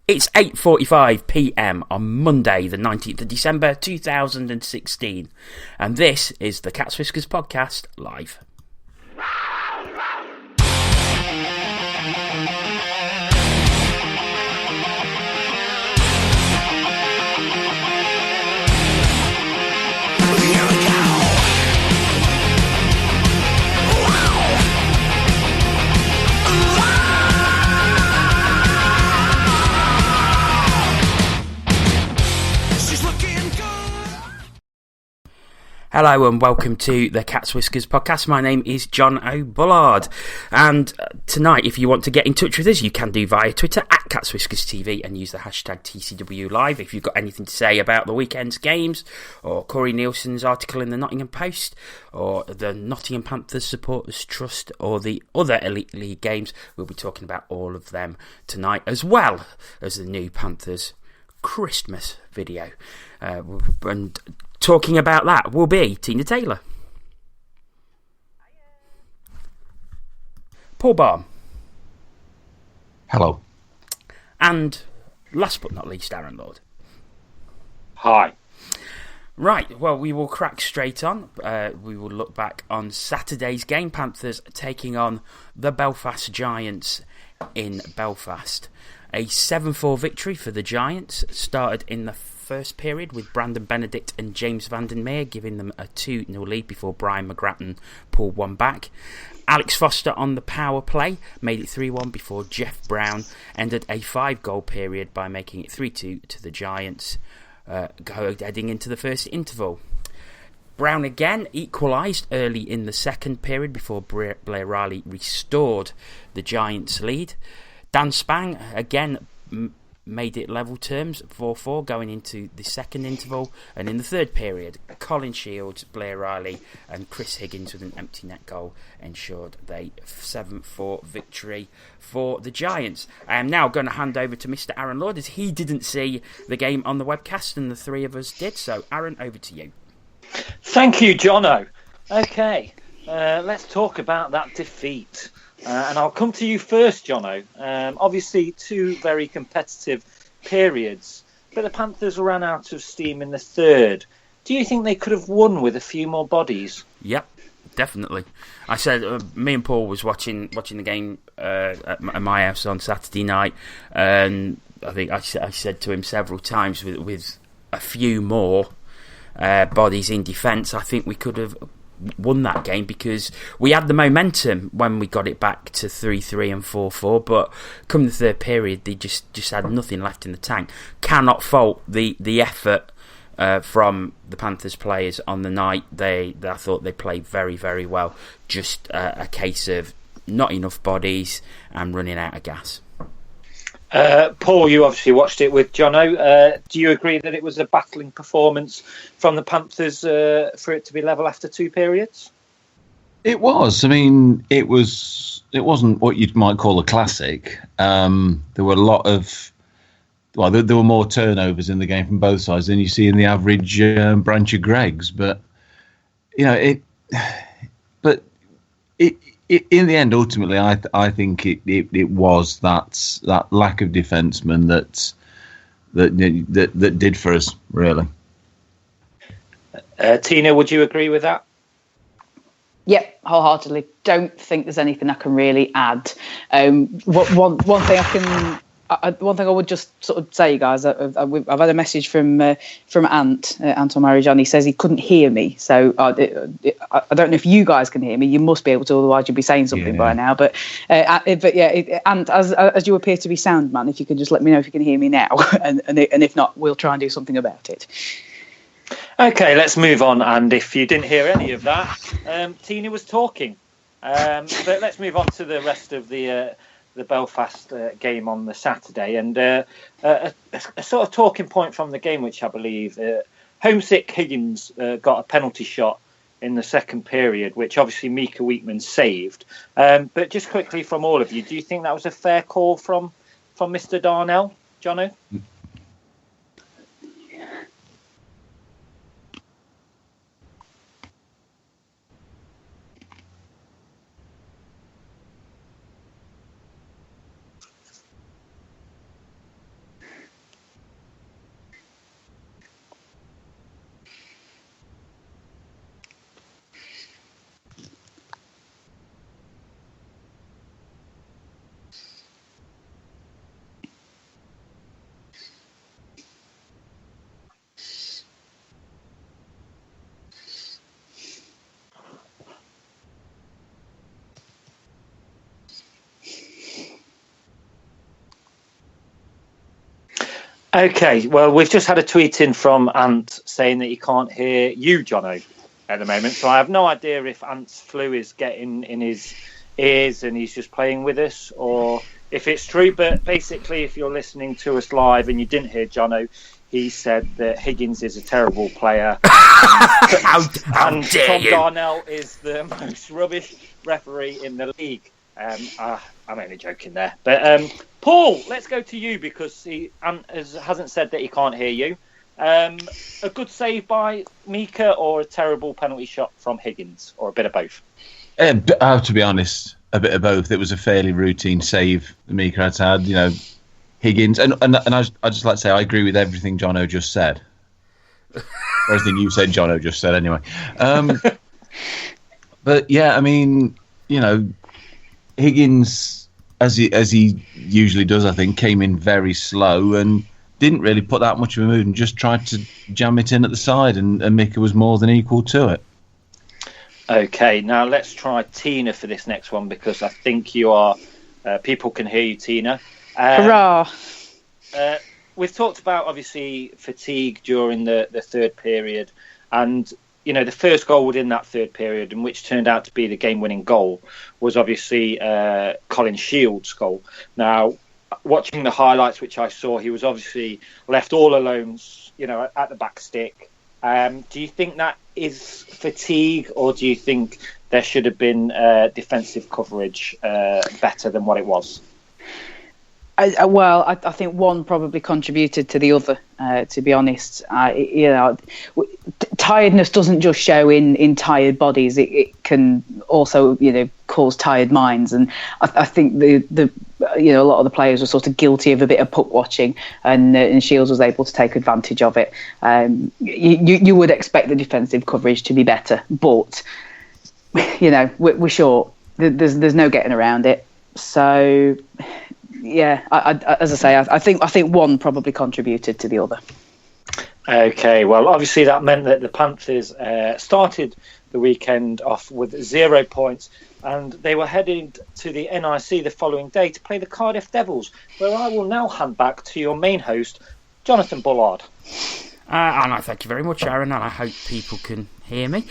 It's 8:45 p.m. on Monday, the 19th of December 2016, and this is the Cats Whiskers podcast live. Hello and welcome to the Cats Whiskers podcast. My name is Jono Bullard, and tonight, if you want to get in touch with us, you can do via Twitter at Cats Whiskers TV and use the hashtag TCW Live if you've got anything to say about the weekend's games, or Corey Neilson's article in the Nottingham Post, or the Nottingham Panthers Supporters Trust, or the other Elite League games. We'll be talking about all of them tonight, as well as the new Panthers Christmas video. And talking about that will be Tina Taylor, Paul Balm, hello, and last but not least, Aaron Lord. Hi. Right, well, we will crack straight on. We will look back on Saturday's game. Panthers taking on the Belfast Giants in Belfast. A 7-4 victory for the Giants started in the first period with Brandon Benedict and James Vandermeer giving them a 2-0 lead before Brian McGrattan pulled one back. Alex Foster on the power play made it 3-1 before Jeff Brown ended a 5-goal period by making it 3-2 to the Giants, heading into the first interval. Brown again equalised early in the second period before Blair Riley restored the Giants' lead. Dan Spang again made it level terms, 4-4, going into the second interval. And in the third period, Colin Shields, Blair Riley and Chris Higgins with an empty net goal ensured a 7-4 victory for the Giants. I am now going to hand over to Mr. Aaron Lord, as he didn't see the game on the webcast and the three of us did. So, Aaron, over to you. Thank you, Jono. Okay, let's talk about that defeat. And I'll come to you first, Jono. Obviously, two very competitive periods, but the Panthers ran out of steam in the third. Do you think they could have won with a few more bodies? Yep, definitely. I said me and Paul was watching the game at my house on Saturday night, and I think I said to him several times, with a few more bodies in defence, I think we could have won that game, because we had the momentum when we got it back to 3-3 and 4-4, but come the third period they just had nothing left in the tank. Cannot fault the effort from the Panthers players on the night. I thought they played very, very well. Just a case of not enough bodies and running out of gas. Paul, you obviously watched it with Jono. Do you agree that it was a battling performance from the Panthers for it to be level after two periods? It was. I mean, it wasn't what you might call a classic. There were a lot of, there were more turnovers in the game from both sides than you see in the average branch of Greggs. But in the end, ultimately, I think it was that lack of defensemen that did for us, really. Tina, would you agree with that? Yep, wholeheartedly. Don't think there's anything I can really add. One thing I would just sort of say, guys, I've had a message from Anton Marijan. He says he couldn't hear me, so I don't know if you guys can hear me. You must be able to, otherwise you'd be saying something by now. But yeah, and as you appear to be sound, man, if you could just let me know if you can hear me now, and if not, we'll try and do something about it. Okay, let's move on. And if you didn't hear any of that, Tina was talking. But let's move on to the rest of the Belfast game on the Saturday, and a sort of talking point from the game, which I believe homesick Higgins got a penalty shot in the second period, which obviously Mika Wheatman saved. But just quickly from all of you, do you think that was a fair call from Mr. Darnell, Jono? Okay, well, we've just had a tweet in from Ant saying that he can't hear you, Jono, at the moment. So I have no idea if Ant's flu is getting in his ears and he's just playing with us, or if it's true. But basically, if you're listening to us live and you didn't hear Jono, he said that Higgins is a terrible player. How and dare Tom you? Darnell is the most rubbish referee in the league. I'm only joking there. But Paul, let's go to you because he hasn't said that he can't hear you. A good save by Mika or a terrible penalty shot from Higgins, or a bit of both? To be honest, a bit of both. It was a fairly routine save that Mika had. Higgins, and I just like to say I agree with everything Jono just said. Everything you said, Jono just said anyway. But yeah, I mean, Higgins, as he usually does, I think, came in very slow and didn't really put that much of a move and just tried to jam it in at the side, and Mika was more than equal to it. Okay, now let's try Tina for this next one because I think you are. People can hear you, Tina. Hurrah! We've talked about obviously fatigue during the third period, and the first goal within that third period, and which turned out to be the game-winning goal, was obviously Colin Shields' goal. Now, watching the highlights, which I saw, he was obviously left all alone, at the back stick. Do you think that is fatigue, or do you think there should have been defensive coverage better than what it was? I think one probably contributed to the other. To be honest, tiredness doesn't just show in tired bodies; it can also, cause tired minds. And I think the a lot of the players were sort of guilty of a bit of puck watching, and Shields was able to take advantage of it. You would expect the defensive coverage to be better, but we're short. There's no getting around it. So. Yeah, as I say, I think one probably contributed to the other. Okay, well, obviously that meant that the Panthers started the weekend off with 0 points, and they were headed to the NIC the following day to play the Cardiff Devils, where I will now hand back to your main host, Jonathan Bullard. And I thank you very much, Aaron, and I hope people can hear me.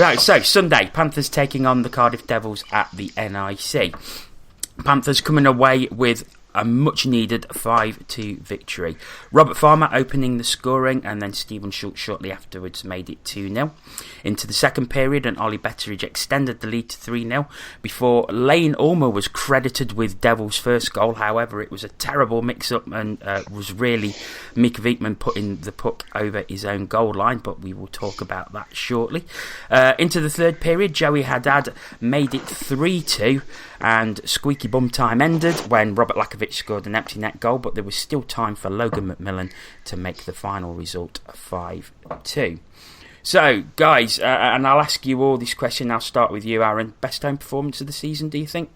Right, so Sunday, Panthers taking on the Cardiff Devils at the NIC. Panthers coming away with a much-needed 5-2 victory. Robert Farmer opening the scoring, and then Stephen Schultz shortly afterwards made it 2-0. Into the second period, and Ollie Betteridge extended the lead to 3-0 before Lane Ulmer was credited with Devils' first goal. However, it was a terrible mix-up and was really Mika Vietman putting the puck over his own goal line, but we will talk about that shortly. Into the third period, Joey Haddad made it 3-2, and squeaky bum time ended when Robert Lakovic scored an empty net goal, but there was still time for Logan McMillan to make the final result 5-2. So, guys, and I'll ask you all this question. I'll start with you, Aaron. Best home performance of the season, do you think?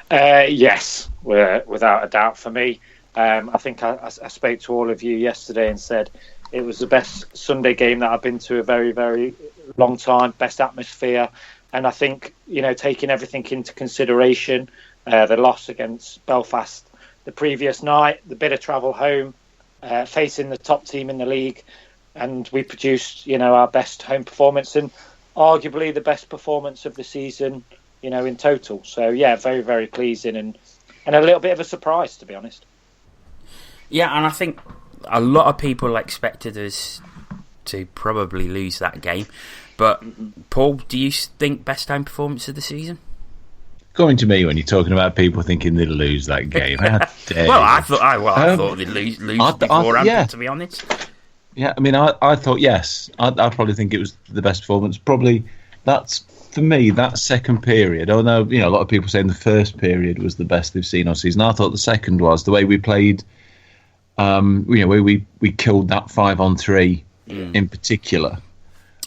Yes, without a doubt for me. I think I spoke to all of you yesterday and said it was the best Sunday game that I've been to a very, very long time. Best atmosphere. And I think, taking everything into consideration, the loss against Belfast the previous night, the bit of travel home, facing the top team in the league, and we produced, our best home performance and arguably the best performance of the season, in total. So, yeah, very, very pleasing and a little bit of a surprise, to be honest. Yeah, and I think a lot of people expected us to probably lose that game. But, Paul, do you think best home performance of the season? Coming to me when you're talking about people thinking they'd lose that game. How dare Well, you? I thought they'd lose beforehand, to be honest. Yeah, I mean, I thought, yes. I probably think it was the best performance. Probably, that's, for me, that second period, although, a lot of people saying the first period was the best they've seen all season. I thought the second was the way we played, where we killed that 5-on-3 in particular.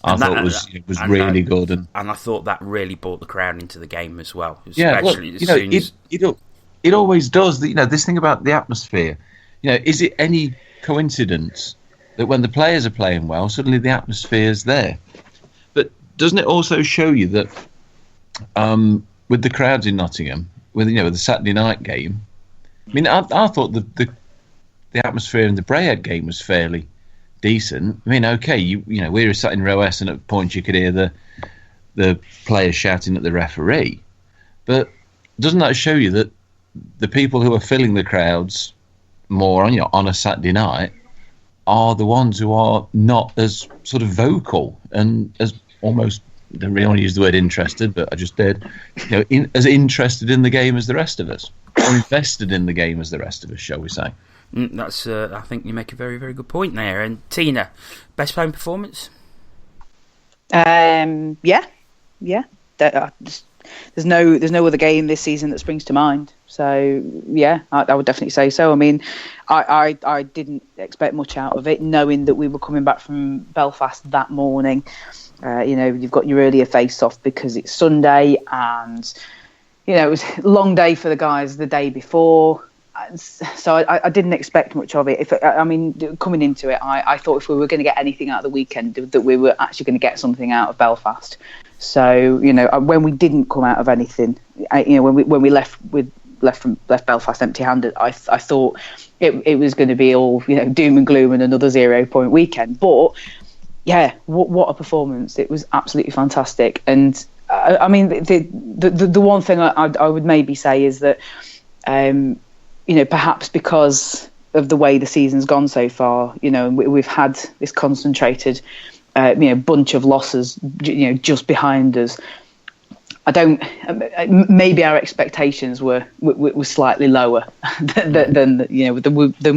I thought it was really good, and I thought that really brought the crowd into the game as well. It always does. This thing about the atmosphere. Is it any coincidence that when the players are playing well, suddenly the atmosphere is there? But doesn't it also show you that with the crowds in Nottingham, with the Saturday night game? I mean, I thought the the atmosphere in the Brayhead game was fairly decent. I mean, okay, you know, we were sat in row S, and at points you could hear the players shouting at the referee. But doesn't that show you that the people who are filling the crowds more on a Saturday night are the ones who are not as sort of vocal and as almost, I don't really want to use the word interested, but I just did, as interested in the game as the rest of us, or invested in the game as the rest of us, shall we say. That's. I think you make a very, very good point there. And Tina, best home performance? Yeah. There's no other game this season that springs to mind. So yeah, I would definitely say so. I mean, I didn't expect much out of it, knowing that we were coming back from Belfast that morning. You've got your earlier face-off because it's Sunday, and it was a long day for the guys the day before. So I didn't expect much of it. Coming into it, I thought if we were going to get anything out of the weekend, that we were actually going to get something out of Belfast. So when we didn't come out of anything, when we left Belfast empty-handed, I thought it was going to be all doom and gloom and another 0-point weekend. But yeah, what a performance! It was absolutely fantastic. And the one thing I would maybe say is that. Perhaps because of the way the season's gone so far, we've had this concentrated, bunch of losses, just behind us. Maybe our expectations were slightly lower than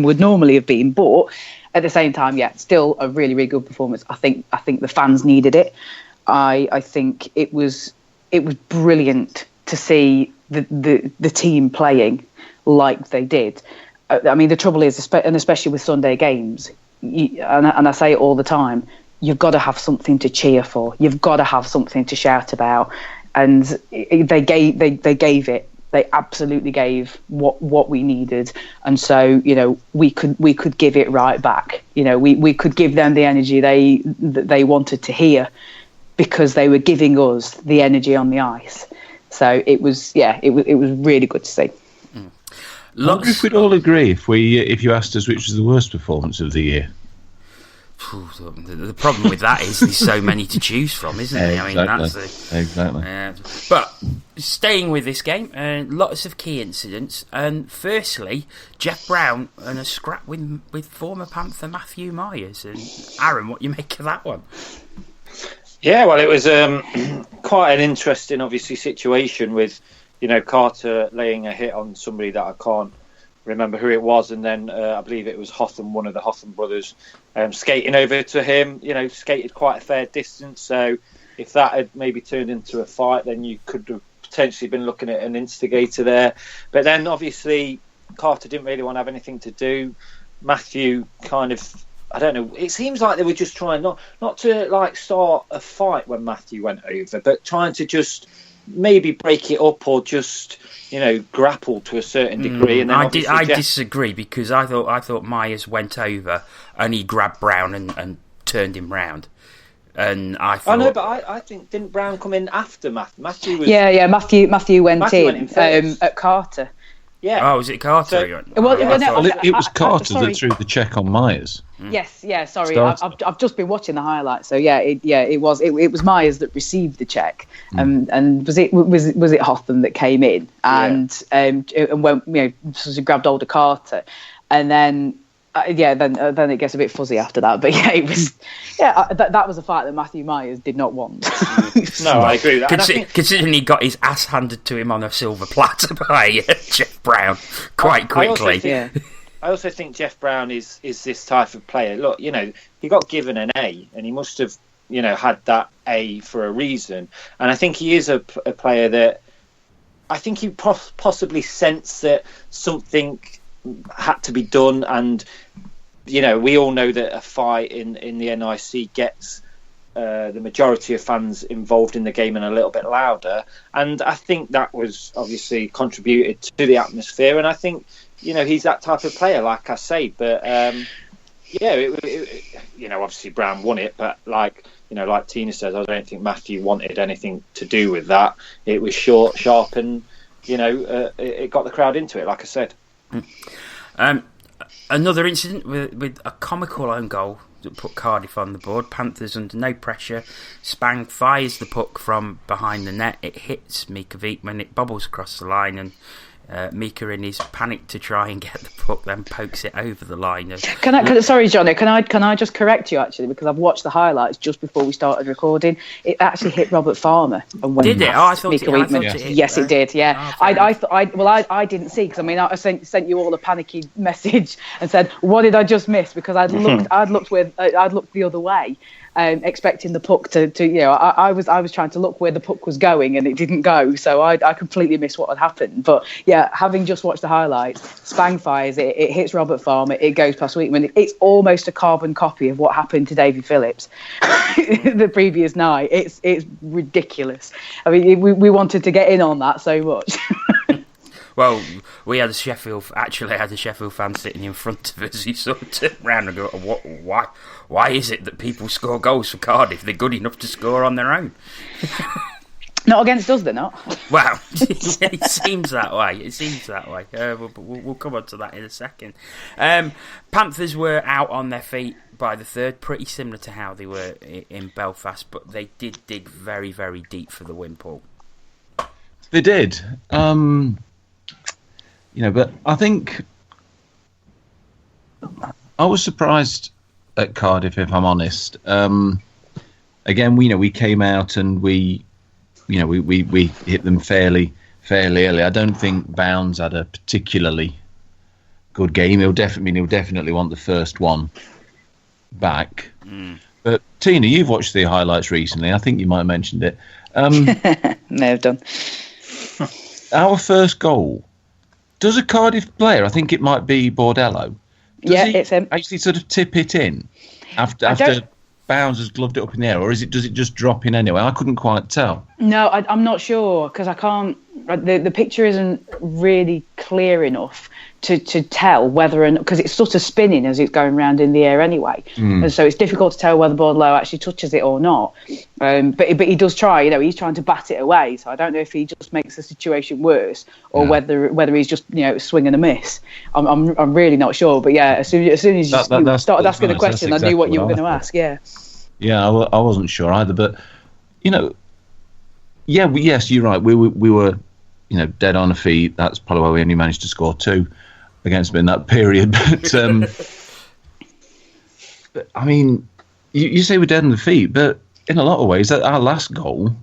would normally have been, but at the same time, yeah, still a really, really good performance. I think the fans needed it. I think it was brilliant to see the team playing like they did. The trouble is, and especially with Sunday games, and I say it all the time, you've got to have something to cheer for. You've got to have something to shout about, and they gave it. They absolutely gave what we needed, and so we could give it right back. We could give them the energy they wanted to hear, because they were giving us the energy on the ice. So it was really good to see. I wonder if we'd all agree if you asked us which was the worst performance of the year. The problem with that is there's so many to choose from, isn't there? Exactly. But staying with this game, lots of key incidents. And firstly, Jeff Brown and a scrap with former Panther Matthew Myers. And Aaron, what do you make of that one? Yeah, well, it was quite an interesting, obviously, situation with. Carter laying a hit on somebody that I can't remember who it was, and then I believe it was Hotham, one of the Hotham brothers, skating over to him. Skated quite a fair distance. So if that had maybe turned into a fight, then you could have potentially been looking at an instigator there. But then obviously Carter didn't really want to have anything to do. Matthew kind of, I don't know. It seems like they were just trying not to start a fight when Matthew went over, but trying to just maybe break it up or just grapple to a certain degree. And then I disagree, because I thought Myers went over and he grabbed Brown and turned him round. And I thought, no, but I think, didn't Brown come in after Matthew? Matthew went in at Carter. Yeah. Oh, was it Carter? It was Carter that threw the check on Myers. Yes, yeah. Sorry, I've just been watching the highlights. So it was Myers that received the check, and was it Hotham that came in and went sort of grabbed hold of Carter, and then. Then it gets a bit fuzzy after that, but it was that was a fight that Matthew Myers did not want. No, I agree with that. Considering he got his ass handed to him on a silver platter by Jeff Brown quite quickly. I also think Jeff Brown is this type of player. Look, he got given an A, and he must have had that A for a reason. And I think he is a player that I think he possibly sensed that something had to be done, and we all know that a fight in the NIC gets the majority of fans involved in the game and a little bit louder, and I think that was obviously contributed to the atmosphere. And I think he's that type of player, like I say. But obviously Brown won it, but like Tina says, I don't think Matthew wanted anything to do with that. It was short, sharp, and it got the crowd into it, like I said. Another incident with a comical own goal that put Cardiff on the board. Panthers under no pressure. Spang fires the puck from behind the net. It hits Mika Wiekman. It bobbles across the line, and Mika, in his panic to try and get the puck, then pokes it over the line. Sorry, Johnny. Can I just correct you actually, because I've watched the highlights just before we started recording. It actually hit Robert Farmer and went. Did it? Oh, I thought Mika Wiekman. It hit, yes, it did. Yeah, I didn't see, because I sent you all a panicky message and said, what did I just miss? Because I'd looked the other way. Expecting the puck to I was trying to look where the puck was going, and it didn't go, so I completely missed what had happened. But yeah, having just watched the highlights, Spang fires it, it hits Robert Farmer, it goes past Wiekman. It's almost a carbon copy of what happened to Davy Phillips the previous night. It's ridiculous. I mean, we wanted to get in on that so much. Well, we had a Sheffield fan sitting in front of us. He sort of turned around and go, why is it that people score goals for Cardiff? They're good enough to score on their own. Not against us, they're not. Well, it seems that way. We'll come on to that in a second. Panthers were out on their feet by the third, pretty similar to how they were in Belfast, but they did dig very, very deep for the win, Paul. They did. But I think I was surprised at Cardiff, if I'm honest. Again, we came out and we hit them fairly early. I don't think Bounds had a particularly good game. He'll definitely want the first one back. But Tina, you've watched the highlights recently. I think you might have mentioned it. May have done. Our first goal. Does a Cardiff player, I think it might be Bordello, it's him, actually sort of tip it in after Bounds has gloved it up in the air, or does it just drop in anyway? I couldn't quite tell. No, I'm not sure, because I can't. The picture isn't really clear enough to tell whether, because it's sort of spinning as it's going round in the air anyway, and so it's difficult to tell whether Bordello actually touches it or not. But he does try. He's trying to bat it away. So I don't know if he just makes the situation worse, or whether he's just swing and a miss. I'm really not sure. But yeah, as soon as you started asking the question, I knew what you were going to ask. Yeah. Yeah, I wasn't sure either, but yes, you're right. We were dead on our feet. That's probably why we only managed to score 2 against them in that period. But I mean, you say we're dead on the feet, but in a lot of ways, our last goal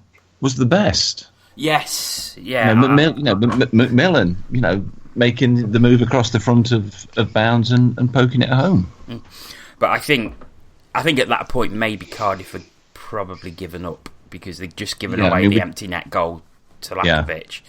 was the best. Yes, yeah. Macmillan, making the move across the front of Bounds and poking it home. But I think at that point maybe Cardiff had probably given up, because they'd just given away the empty net goal to Lakovic.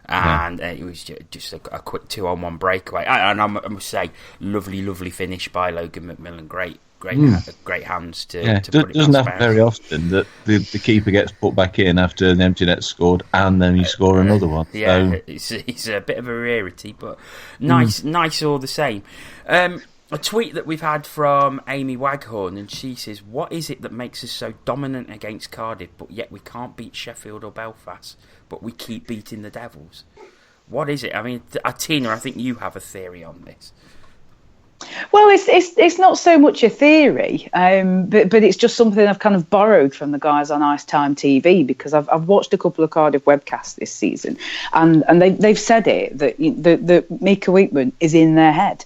And it was just a quick 2-on-1 breakaway. And I must say, lovely finish by Logan Macmillan. Great hands to put it. Doesn't happen very often that the keeper gets put back in after the empty net's scored, and then you score another one. Yeah, so. It's a bit of a rarity, but nice all the same. A tweet that we've had from Amy Waghorn, and she says, "What is it that makes us so dominant against Cardiff, but yet we can't beat Sheffield or Belfast, but we keep beating the Devils? What is it?" I mean, Tina, I think you have a theory on this. Well, it's not so much a theory, but it's just something I've kind of borrowed from the guys on Ice Time TV, because I've watched a couple of Cardiff webcasts this season, and they've said it that Mika Wiekman is in their head,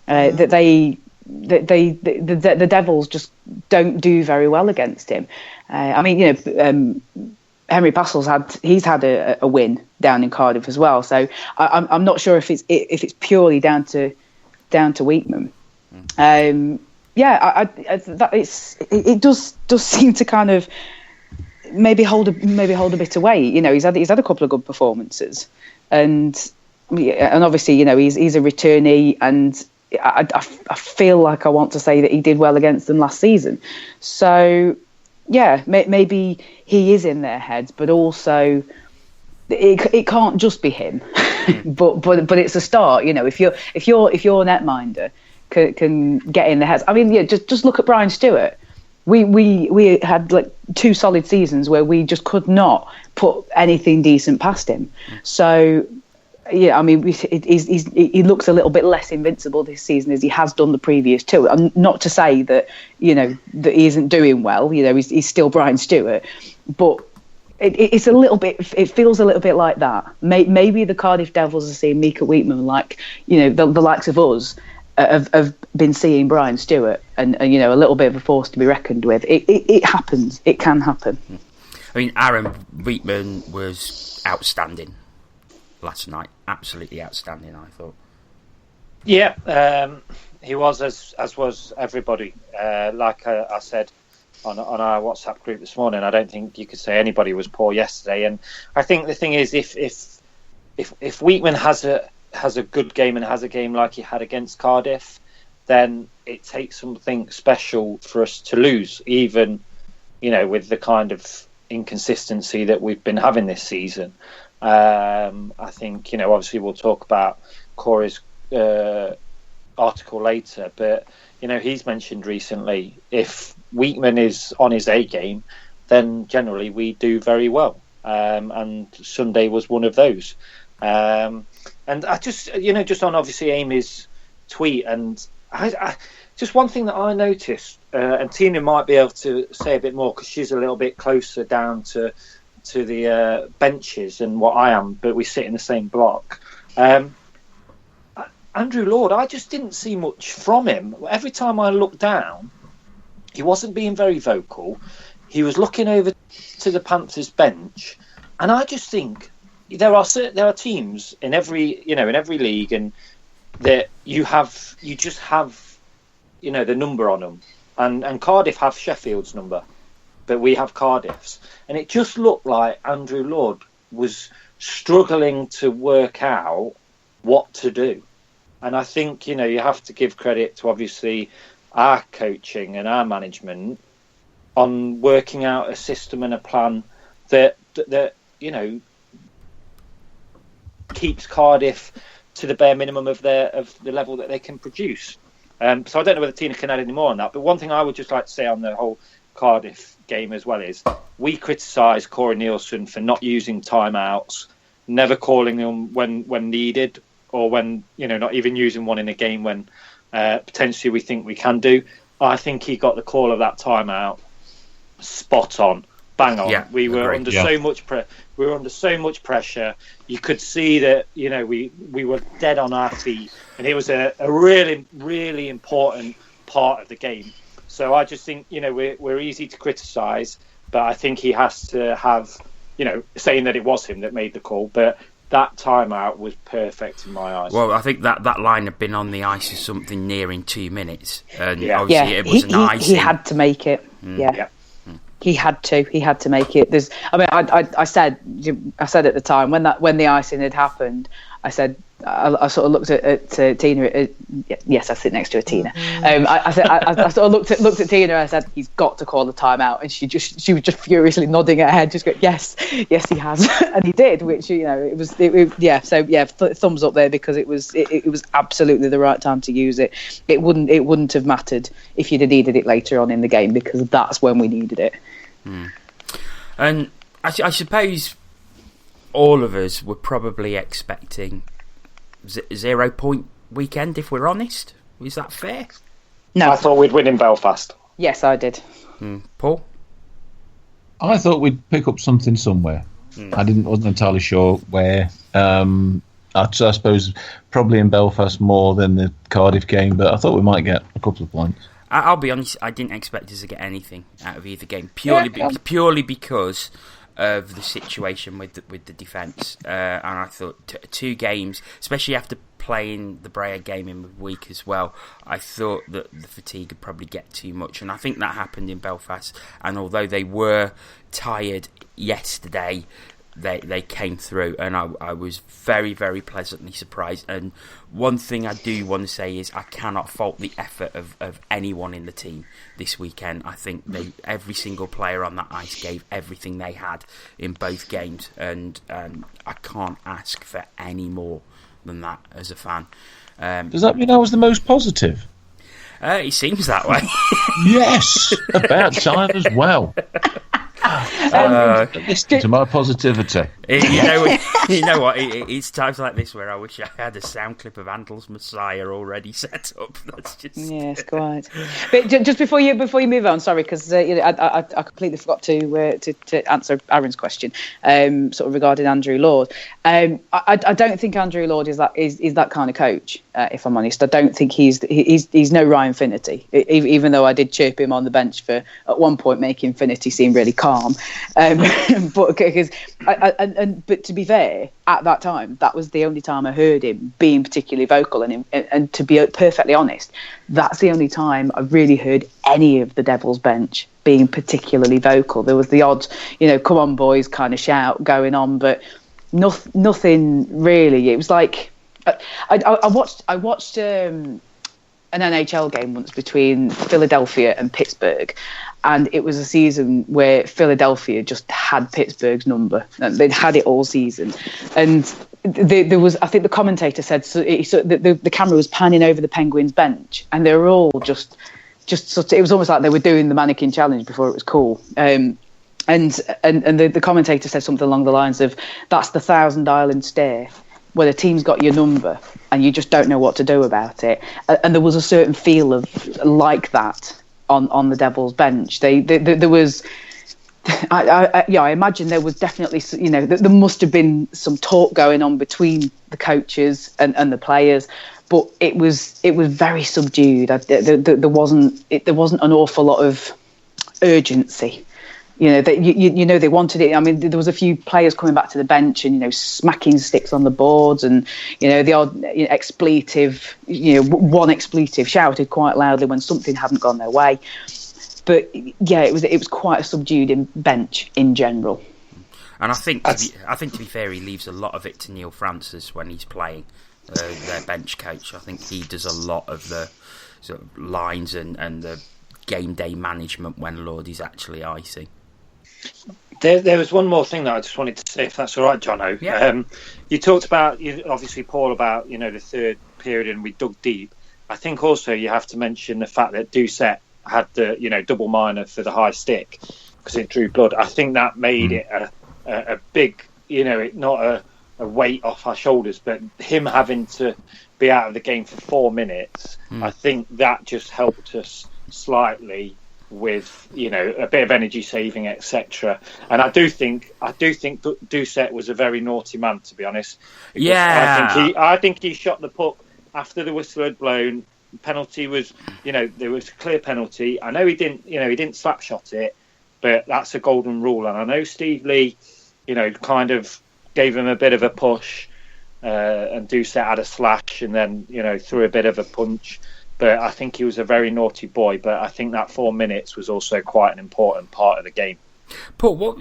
that the Devils just don't do very well against him. I mean, Henry Passel's had a win down in Cardiff as well, so I'm not sure if it's purely down to Wiekman. It does seem to kind of maybe hold a bit of weight. He's had a couple of good performances, and obviously he's a returnee, and I feel like I want to say that he did well against them last season. So yeah, maybe he is in their heads, but also it can't just be him. but it's a start. If your netminder can get in the heads. I mean, just look at Brian Stewart. We had like 2 solid seasons where we just could not put anything decent past him. So Yeah, I mean, he looks a little bit less invincible this season as he has done the previous two. And not to say that, that he isn't doing well. He's still Brian Stewart, but it's a little bit. It feels a little bit like that. Maybe the Cardiff Devils are seeing Mika Wheatman like, the likes of us have been seeing Brian Stewart, and a little bit of a force to be reckoned with. It happens. It can happen. I mean, Aaron Wheatman was outstanding last night. Absolutely outstanding, I thought. Yeah, he was, as was everybody. Like I said on our WhatsApp group this morning, I don't think you could say anybody was poor yesterday. And I think the thing is, if Wheatman has a good game and has a game like he had against Cardiff, then it takes something special for us to lose, even with the kind of inconsistency that we've been having this season. I think obviously we'll talk about Corey's article later, but he's mentioned recently, if Wheatman is on his A game, then generally we do very well, and Sunday was one of those. And I just just on obviously Amy's tweet, and I just one thing that I noticed, and Tina might be able to say a bit more because she's a little bit closer down to the benches than what I am, but we sit in the same block. Andrew Lord, I just didn't see much from him. Every time I looked down, he wasn't being very vocal. He was looking over to the Panthers bench, and I just think there are teams in every league, and that you just have the number on them, and Cardiff have Sheffield's number, but we have Cardiff's, and it just looked like Andrew Lord was struggling to work out what to do. And I think you have to give credit to obviously our coaching and our management on working out a system and a plan that keeps Cardiff to the bare minimum of the level that they can produce. So I don't know whether Tina can add any more on that. But one thing I would just like to say on the whole Cardiff game as well is we criticised Corey Neilson for not using timeouts, never calling them when needed, or when not even using one in a game when potentially we think we can do. I think he got the call of that timeout spot on, bang on. Yeah, we were under so much pressure. You could see that we were dead on our feet, and it was a really, really important part of the game. So I just think we're easy to criticise, but I think he has to have saying that it was him that made the call, but that timeout was perfect in my eyes. Well, I think that line had been on the ice for something nearing 2 minutes, and obviously it was an ice. He had to make it. Yeah. He had to make it. I said at the time when the icing had happened, I said I sort of looked at Tina. Yes, I sit next to a Tina. I sort of looked at Tina. I said, he's got to call the timeout, and she was just furiously nodding her head, just going, yes, he has, and he did. Which thumbs up there, because it was absolutely the right time to use it. It wouldn't have mattered if you'd have needed it later on in the game, because that's when we needed it. And I suppose all of us were probably expecting 0 point weekend, if we're honest. Is that fair? No. I thought we'd win in Belfast. Yes, I did. Paul? I thought we'd pick up something somewhere. I wasn't entirely sure where. I suppose probably in Belfast more than the Cardiff game, but I thought we might get a couple of points. I'll be honest, I didn't expect us to get anything out of either game, purely because of the situation with the defence, and I thought 2 games, especially after playing the Brea game in midweek as well, I thought that the fatigue would probably get too much, and I think that happened in Belfast. And although they were tired yesterday, they came through, and I was very, very pleasantly surprised. And one thing I do want to say is I cannot fault the effort of anyone in the team this weekend. I think every single player on that ice gave everything they had in both games, and I can't ask for any more than that as a fan. Does that mean I was the most positive? It seems that way. Yes, about time as well. Listen to my positivity. You know what? It's times like this where I wish I had a sound clip of Handel's Messiah already set up. That's just yes, quite. But just before you move on, sorry, because I completely forgot to answer Aaron's question, sort of regarding Andrew Lord. I don't think Andrew Lord is that kind of coach. If I'm honest, I don't think he's no Ryan Finnerty. Even though I did chirp him on the bench for at one point making Finnerty seem really calm, but because but to be fair, at that time, that was the only time I heard him being particularly vocal. And to be perfectly honest, that's the only time I've really heard any of the Devils bench being particularly vocal. There was the odd, come on boys kind of shout going on, but nothing really. It was like I watched an NHL game once between Philadelphia and Pittsburgh, and it was a season where Philadelphia just had Pittsburgh's number. They'd had it all season, and there was, I think the commentator said, the camera was panning over the Penguins bench, and they were all just sort of, it was almost like they were doing the mannequin challenge before it was cool. And the commentator said something along the lines of, "That's the Thousand Island stare, where the team's got your number and you just don't know what to do about it." And there was a certain feel of like that on the Devils bench. There was, I imagine there was definitely, there must have been some talk going on between the coaches and the players, but it was very subdued. There wasn't an awful lot of urgency. They wanted it. I mean, there was a few players coming back to the bench and smacking sticks on the boards, and the odd expletive. One expletive shouted quite loudly when something hadn't gone their way. But yeah, it was quite a subdued bench in general. And I think to be fair, he leaves a lot of it to Neil Francis when he's playing, their bench coach. I think he does a lot of the sort of lines and the game day management when Lord is actually icing. There was one more thing that I just wanted to say, if that's all right, Jono. Yeah. You talked about, obviously, Paul, about the third period, and we dug deep. I think also you have to mention the fact that Doucette had the double minor for the high stick because it drew blood. I think that made it a big, not a weight off our shoulders, but him having to be out of the game for 4 minutes. I think that just helped us slightly with a bit of energy saving, etc. And I do think Doucette was a very naughty man, to be honest. Yeah, I think he shot the puck after the whistle had blown. Penalty was, there was a clear penalty. I know he didn't slap shot it, but that's a golden rule. And I know Steve Lee, kind of gave him a bit of a push, and Doucette had a slash, and then threw a bit of a punch. But I think he was a very naughty boy. But I think that 4 minutes was also quite an important part of the game. Paul, what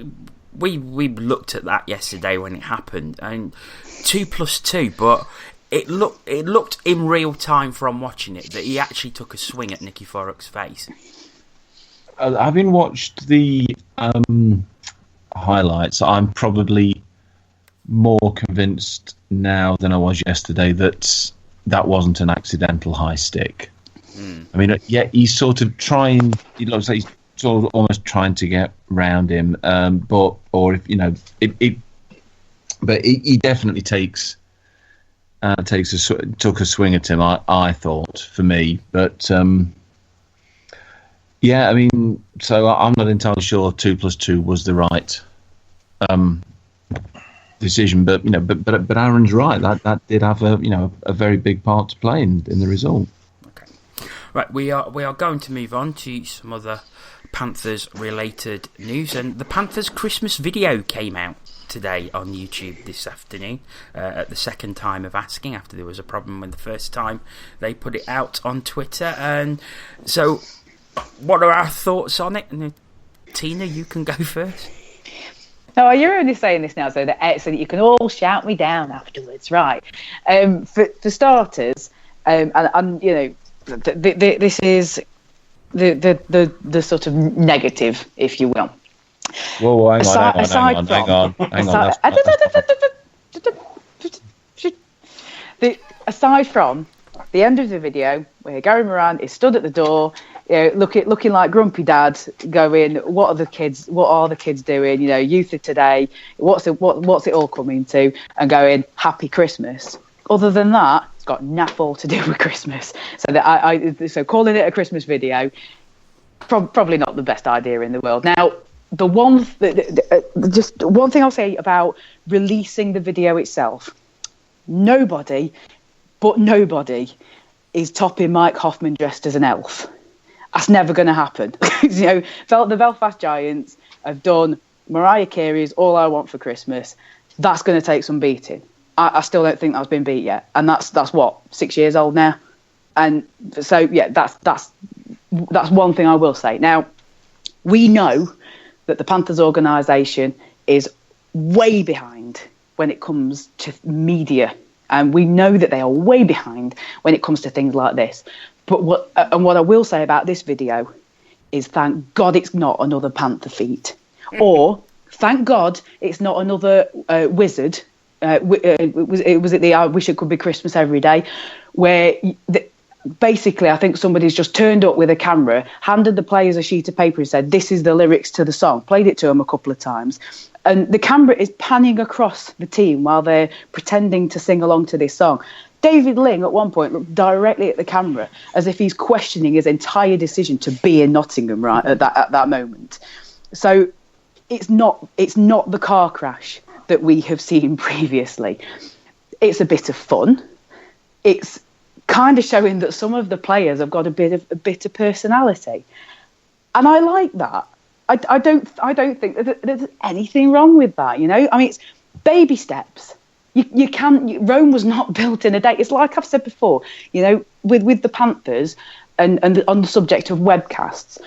we looked at that yesterday when it happened, and 2+2, but it looked in real time from watching it that he actually took a swing at Nicky Forrick's face. Having watched the highlights, I'm probably more convinced now than I was yesterday that wasn't an accidental high stick. I mean, yeah, he's sort of trying. It looks like he's sort of almost trying to get round him, but he definitely took a swing at him. I thought, for me, but yeah, I mean, so I'm not entirely sure 2+2 was the right decision, but but Aaron's right. That did have a very big part to play in the result. Okay, right. We are going to move on to some other Panthers related news, and the Panthers Christmas video came out today on YouTube this afternoon, at the second time of asking, after there was a problem with the first time they put it out on Twitter. And so, what are our thoughts on it? And Tina, you can go first. No, you're only saying this now so that you can all shout me down afterwards, right? For starters, this is the sort of negative, if you will. Whoa, hang on. Aside from the end of the video, where Gary Moran is stood at the door looking like grumpy dad, going, what are the kids doing? Youth of today, what's it all coming to? And going, happy Christmas. Other than that, it's got naff all to do with Christmas. So calling it a Christmas video, probably not the best idea in the world. Now, just one thing I'll say about releasing the video itself: nobody is topping Mike Hoffman dressed as an elf. That's never going to happen. The Belfast Giants have done Mariah Carey's "All I Want for Christmas." That's going to take some beating. I still don't think that's been beat yet, and that's what, 6 years old now. And so yeah, that's one thing I will say. Now, we know that the Panthers organisation is way behind when it comes to media, and we know that they are way behind when it comes to things like this. But what I will say about this video is, thank God it's not another Panther feat, or thank God it's not another wizard. Was it the "I wish it could be Christmas every day," where basically I think somebody's just turned up with a camera, handed the players a sheet of paper and said, "This is the lyrics to the song," played it to them a couple of times, and the camera is panning across the team while they're pretending to sing along to this song. David Ling at one point looked directly at the camera as if he's questioning his entire decision to be in Nottingham right at that moment. So it's not the car crash that we have seen previously. It's a bit of fun. It's kind of showing that some of the players have got a bit of personality, and I like that. I don't think that there's anything wrong with that. I mean, it's baby steps. Rome was not built in a day. It's like I've said before, with the Panthers and on the subject of webcasts.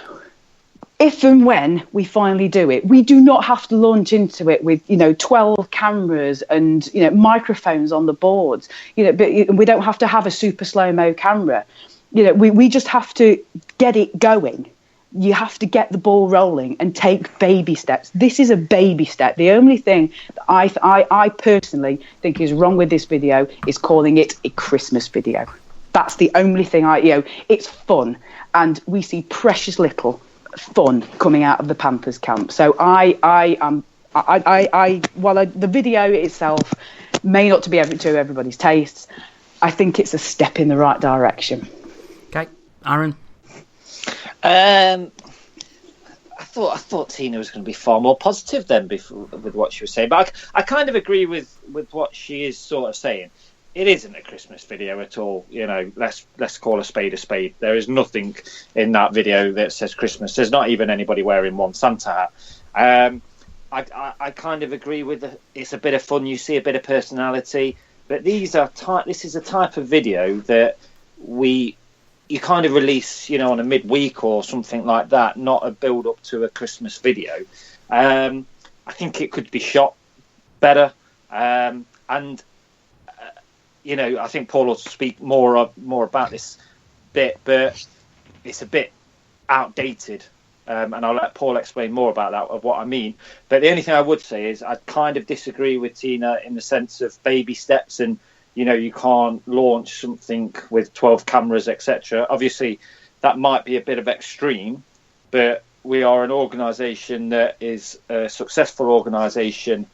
If and when we finally do it, we do not have to launch into it with 12 cameras and microphones on the boards. But we don't have to have a super slow-mo camera. We just have to get it going. You have to get the ball rolling and take baby steps. This is a baby step. The only thing that I personally think is wrong with this video is calling it a Christmas video. That's the only thing it's fun, and we see precious little fun coming out of the Panthers camp. So while the video itself may not be to everybody's tastes, I think it's a step in the right direction. Okay, Aaron. I thought Tina was going to be far more positive then with what she was saying, but I kind of agree with what she is sort of saying. It isn't a Christmas video at all. Let's call a spade a spade. There is nothing in that video that says Christmas. There's not even anybody wearing one Santa hat. I kind of agree with it's a bit of fun. You see a bit of personality, but this is a type of video that you kind of release, on a midweek or something like that, not a build up to a Christmas video. I think it could be shot better, and I think Paul will speak more about this bit, but it's a bit outdated, and I'll let Paul explain more about that, of what I mean. But the only thing I would say is I kind of disagree with Tina in the sense of baby steps, and you can't launch something with 12 cameras, etc. Obviously, that might be a bit of extreme, but we are an organisation that is a successful organisation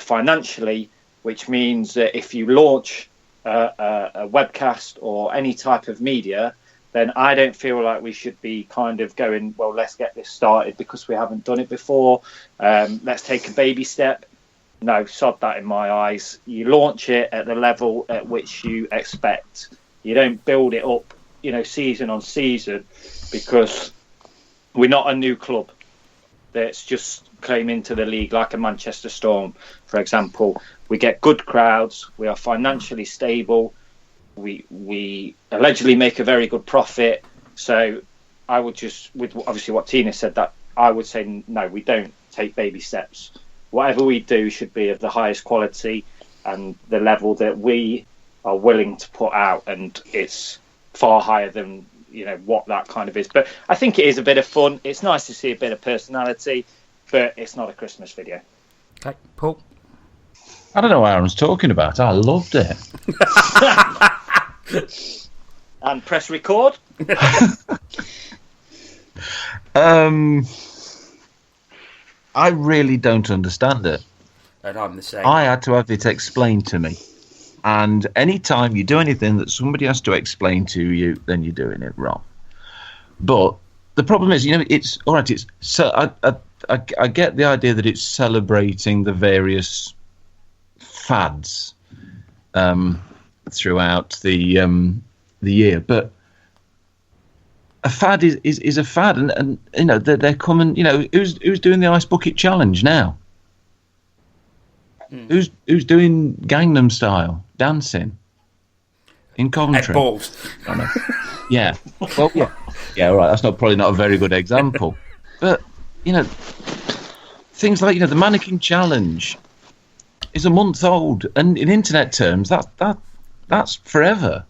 financially, which means that if you launch a webcast or any type of media, then I don't feel like we should be kind of going, well, let's get this started because we haven't done it before. Let's take a baby step. No, sod that in my eyes. You launch it at the level at which you expect. You don't build it up, season on season, because we're not a new club that's just came into the league like a Manchester Storm, for example. We get good crowds. We are financially stable. We allegedly make a very good profit. So I would just, with obviously what Tina said, that I would say, no, we don't take baby steps. Whatever we do should be of the highest quality and the level that we are willing to put out, and it's far higher than what that kind of is. But I think it is a bit of fun. It's nice to see a bit of personality, but it's not a Christmas video. Okay, Paul. I don't know what Aaron's talking about. I loved it. And press record. I really don't understand it. And I'm the same. I had to have it explained to me. And any time you do anything that somebody has to explain to you, then you're doing it wrong. But the problem is, it's all right. It's so I get the idea that it's celebrating the various fads throughout the year, but a fad is a fad, and they're coming. Who's doing the ice bucket challenge now? Who's doing Gangnam Style dancing in Coventry? Balls. Oh, no. Yeah. Well, yeah. All right. That's probably not a very good example, but things like the mannequin challenge is a month old, and in internet terms, that's forever.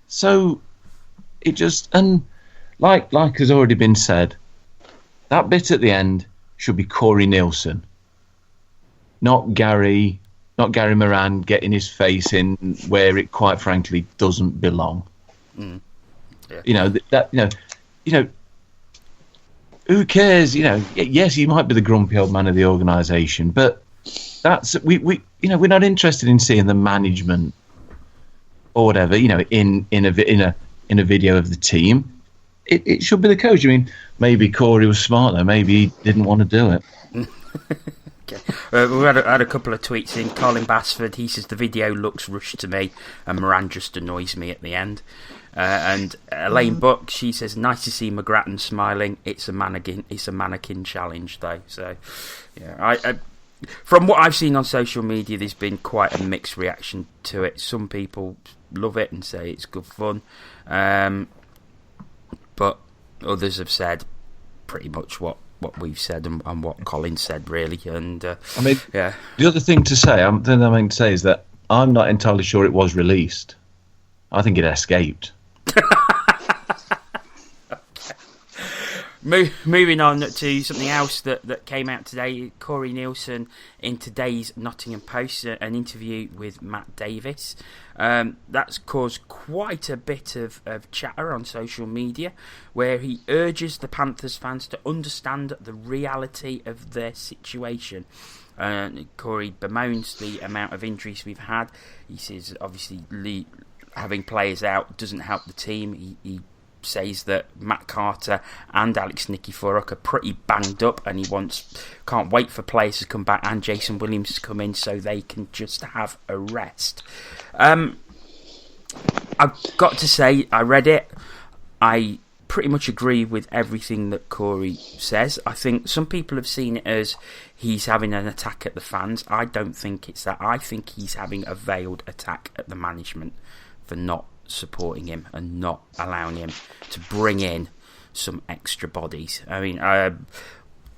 So it just like has already been said, that bit at the end should be Corey Neilson. Not Gary Moran getting his face in where it quite frankly doesn't belong. Yeah. Who cares? Yes, he might be the grumpy old man of the organisation, but that's we're not interested in seeing the management or whatever. In a video of the team, it should be the coach. I mean, maybe Corey was smart though. Maybe he didn't want to do it. Okay. We had a couple of tweets in. Colin Basford, he says the video looks rushed to me, and Moran just annoys me at the end. And Elaine Buck, she says nice to see McGrattan smiling. It's a mannequin challenge though. So yeah, I from what I've seen on social media, there's been quite a mixed reaction to it. Some people love it and say it's good fun, but others have said pretty much what we've said and what Colin said, really. And I mean, yeah. The other thing to say, is that I'm not entirely sure it was released. I think it escaped. Moving on to something else that came out today. Corey Neilson in today's Nottingham Post, an interview with Matt Davis. That's caused quite a bit of chatter on social media, where he urges the Panthers fans to understand the reality of their situation. Corey bemoans the amount of injuries we've had. He says obviously having players out doesn't help the team. He says that Matt Carter and Alex Nikiforuk are pretty banged up, and he can't wait for players to come back and Jason Williams to come in so they can just have a rest. I've got to say, I read it. I pretty much agree with everything that Corey says. I think some people have seen it as he's having an attack at the fans. I don't think it's that. I think he's having a veiled attack at the management for not supporting him and not allowing him to bring in some extra bodies. I mean, I'll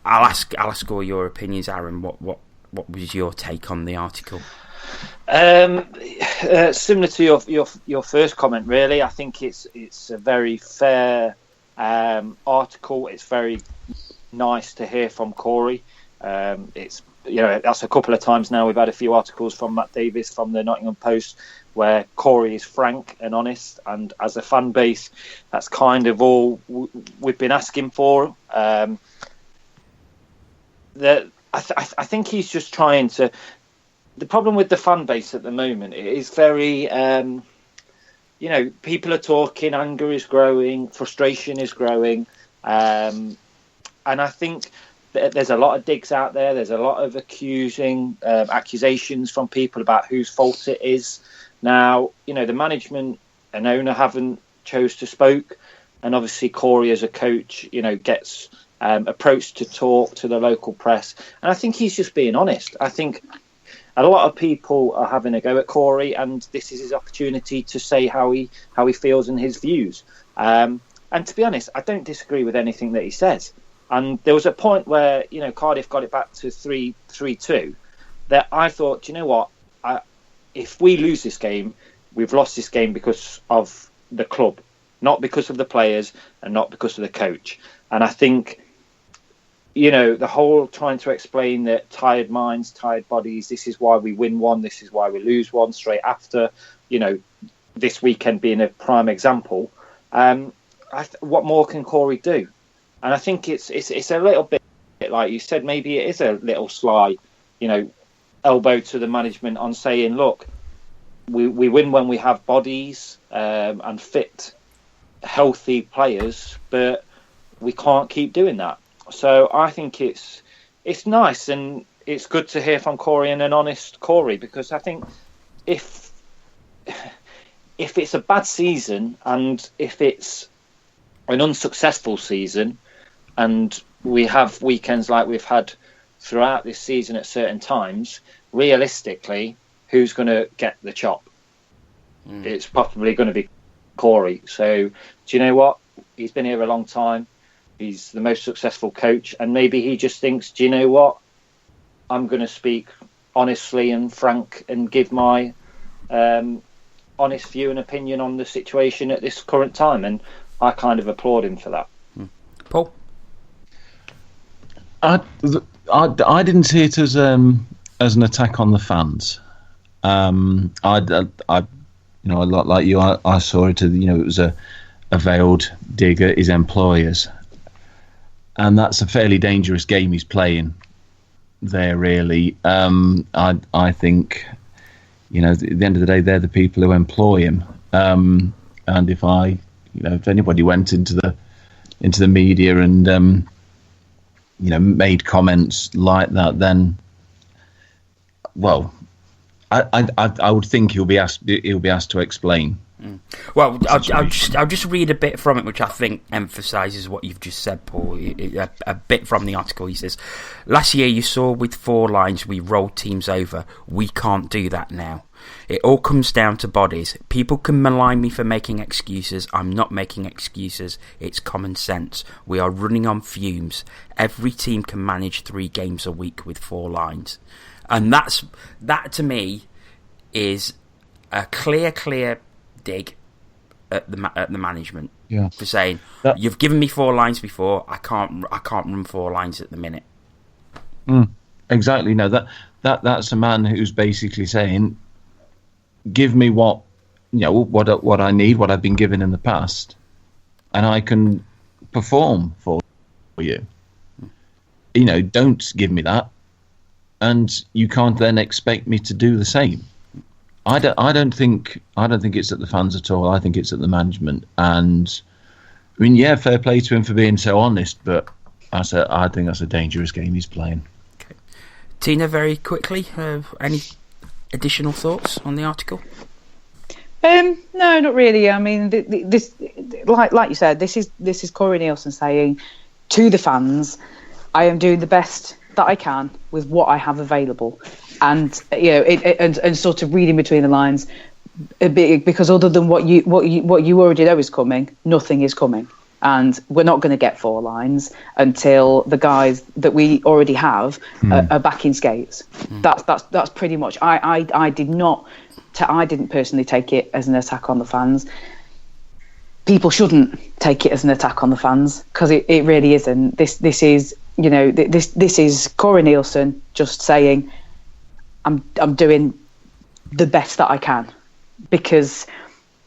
ask all your opinions, Aaron. What was your take on the article? Similar to your first comment, really. I think it's a very fair article. It's very nice to hear from Corey. It's that's a couple of times now we've had a few articles from Matt Davis from the Nottingham Post where Corey is frank and honest, and as a fan base, that's kind of all we've been asking for. I think he's just trying to. The problem with the fan base at the moment is very, people are talking, anger is growing, frustration is growing, and I think there's a lot of digs out there. There's a lot of accusations from people about whose fault it is. Now, the management and owner haven't chose to spoke, and obviously Corey as a coach, gets approached to talk to the local press, and I think he's just being honest. I think a lot of people are having a go at Corey, and this is his opportunity to say how he feels and his views. And to be honest, I don't disagree with anything that he says. And there was a point where Cardiff got it back to 3-2 that I thought, if we lose this game, we've lost this game because of the club, not because of the players and not because of the coach. And I think, the whole trying to explain that tired minds, tired bodies, this is why we win one, this is why we lose one straight after, this weekend being a prime example. What more can Corey do? And I think it's a little bit like you said. Maybe it is a little sly, elbow to the management on saying, look, we win when we have bodies and fit, healthy players, but we can't keep doing that. So I think it's nice, and it's good to hear from Corey and an honest Corey, because I think if it's a bad season and if it's an unsuccessful season and we have weekends like we've had throughout this season at certain times, realistically, who's going to get the chop? It's probably going to be Corey. So do you know what? He's been here a long time. He's the most successful coach, and maybe he just thinks, do you know what? I'm going to speak honestly and frank and give my honest view and opinion on the situation at this current time, and I kind of applaud him for that. Paul? I didn't see it as an attack on the fans. Like you, I saw it. It was a veiled dig at his employers, and that's a fairly dangerous game he's playing there. Really, I think, at the end of the day, they're the people who employ him. And if anybody went into the media and made comments like that, then, well, I would think he'll be asked to explain. Well, I'll just read a bit from it, which I think emphasises what you've just said, Paul. A bit from the article. He says, "Last year you saw with 4 lines we rolled teams over. We can't do that now. It all comes down to bodies. People can malign me for making excuses. I'm not making excuses. It's common sense. We are running on fumes. Every team can manage 3 games a week with 4 lines." And that to me is a clear dig at the management for saying, you've given me 4 lines before. I can't run 4 lines at the minute. Exactly. No, that's a man who's basically saying, give me what I need, what I've been given in the past, and I can perform for you. Don't give me that, and you can't then expect me to do the same. I don't think it's at the fans at all. I think it's at the management. And I mean, fair play to him for being so honest, but I think that's a dangerous game he's playing. Okay. Tina, very quickly, any additional thoughts on the article? No, not really. I mean, this, like you said, this is Corey Neilson saying to the fans, I am doing the best that I can with what I have available, and and sort of reading between the lines, because other than what you already know is coming, nothing is coming, and we're not going to get 4 lines until the guys that we already have are back in skates. That's pretty much. I didn't personally take it as an attack on the fans. People shouldn't take it as an attack on the fans, because it really isn't. This is. This is Corey Neilson just saying, I'm doing the best that I can because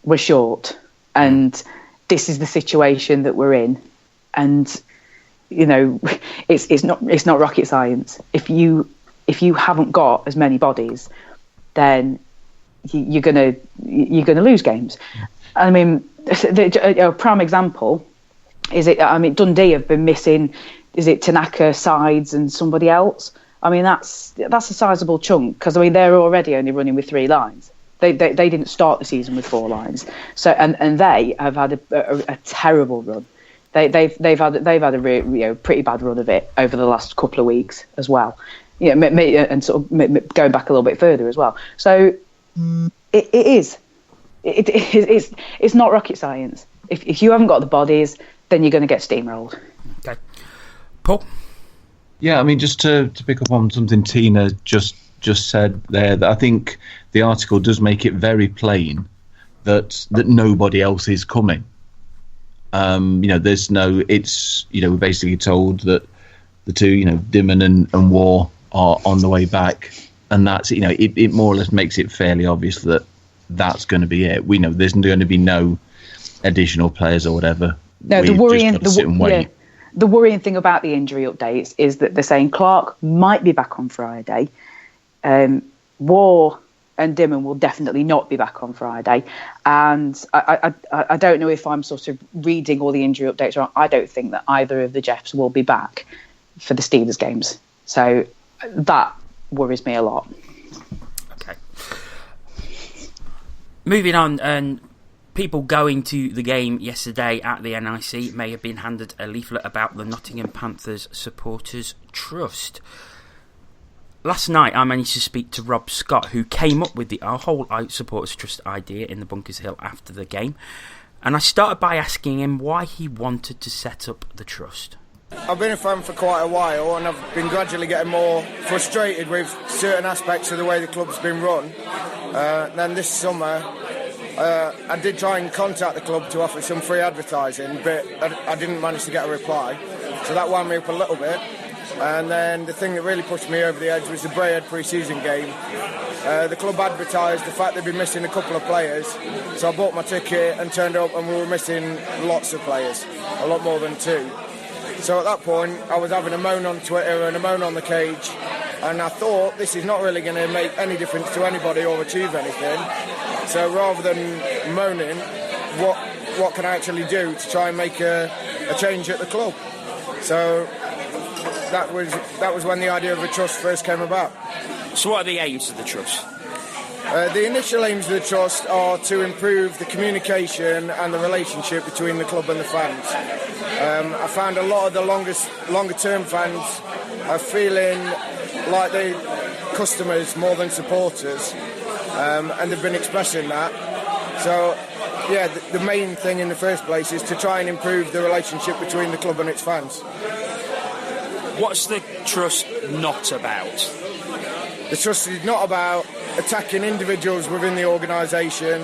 we're short, and this is the situation that we're in, and it's not rocket science. If you haven't got as many bodies, then you're gonna lose games. I mean, a prime example is Dundee have been missing. Is it Knackered, Sides, and somebody else? I mean, that's a sizable chunk, because they're already only running with 3 lines. They didn't start the season with 4 lines. So and they have had a terrible run. They've had a pretty bad run of it over the last couple of weeks as well. And sort of going back a little bit further as well. So it's not rocket science. If you haven't got the bodies, then you're going to get steamrolled. Okay. Paul? Yeah, I mean, just to pick up on something Tina just said there, that I think the article does make it very plain that nobody else is coming. There's no. It's we're basically told that the 2, Dimon and War are on the way back, and that's it more or less makes it fairly obvious that that's going to be it. We know there's going to be no additional players or whatever. No, the worrying. the worrying thing about the injury updates is that they're saying Clark might be back on Friday. War and Dimon will definitely not be back on Friday. And I don't know if I'm sort of reading all the injury updates wrong. I don't think that either of the Jeffs will be back for the Steelers games. So that worries me a lot. Okay. Moving on, and people going to the game yesterday at the NIC may have been handed a leaflet about the Nottingham Panthers Supporters Trust. Last night I managed to speak to Rob Scott, who came up with our whole Supporters Trust idea in the Bunkers Hill after the game, and I started by asking him why he wanted to set up the trust. I've been a fan for quite a while, and I've been gradually getting more frustrated with certain aspects of the way the club's been run. Then this summer I did try and contact the club to offer some free advertising, but I didn't manage to get a reply, so that wound me up a little bit. And then the thing that really pushed me over the edge was the Brayhead pre-season game. The club advertised the fact they'd been missing a couple of players, so I bought my ticket and turned up, and we were missing lots of players, a lot more than 2. So at that point I was having a moan on Twitter and a moan on the cage, and I thought this is not really going to make any difference to anybody or achieve anything. So rather than moaning, what can I actually do to try and make a change at the club? So that was when the idea of a trust first came about. So what are the aims of the trust? The initial aims of the trust are to improve the communication and the relationship between the club and the fans. I found a lot of the longer term fans are feeling like they're customers more than supporters, and they've been expressing that. So yeah, the main thing in the first place is to try and improve the relationship between the club and its fans. What's the trust not about? The trust is not about attacking individuals within the organisation,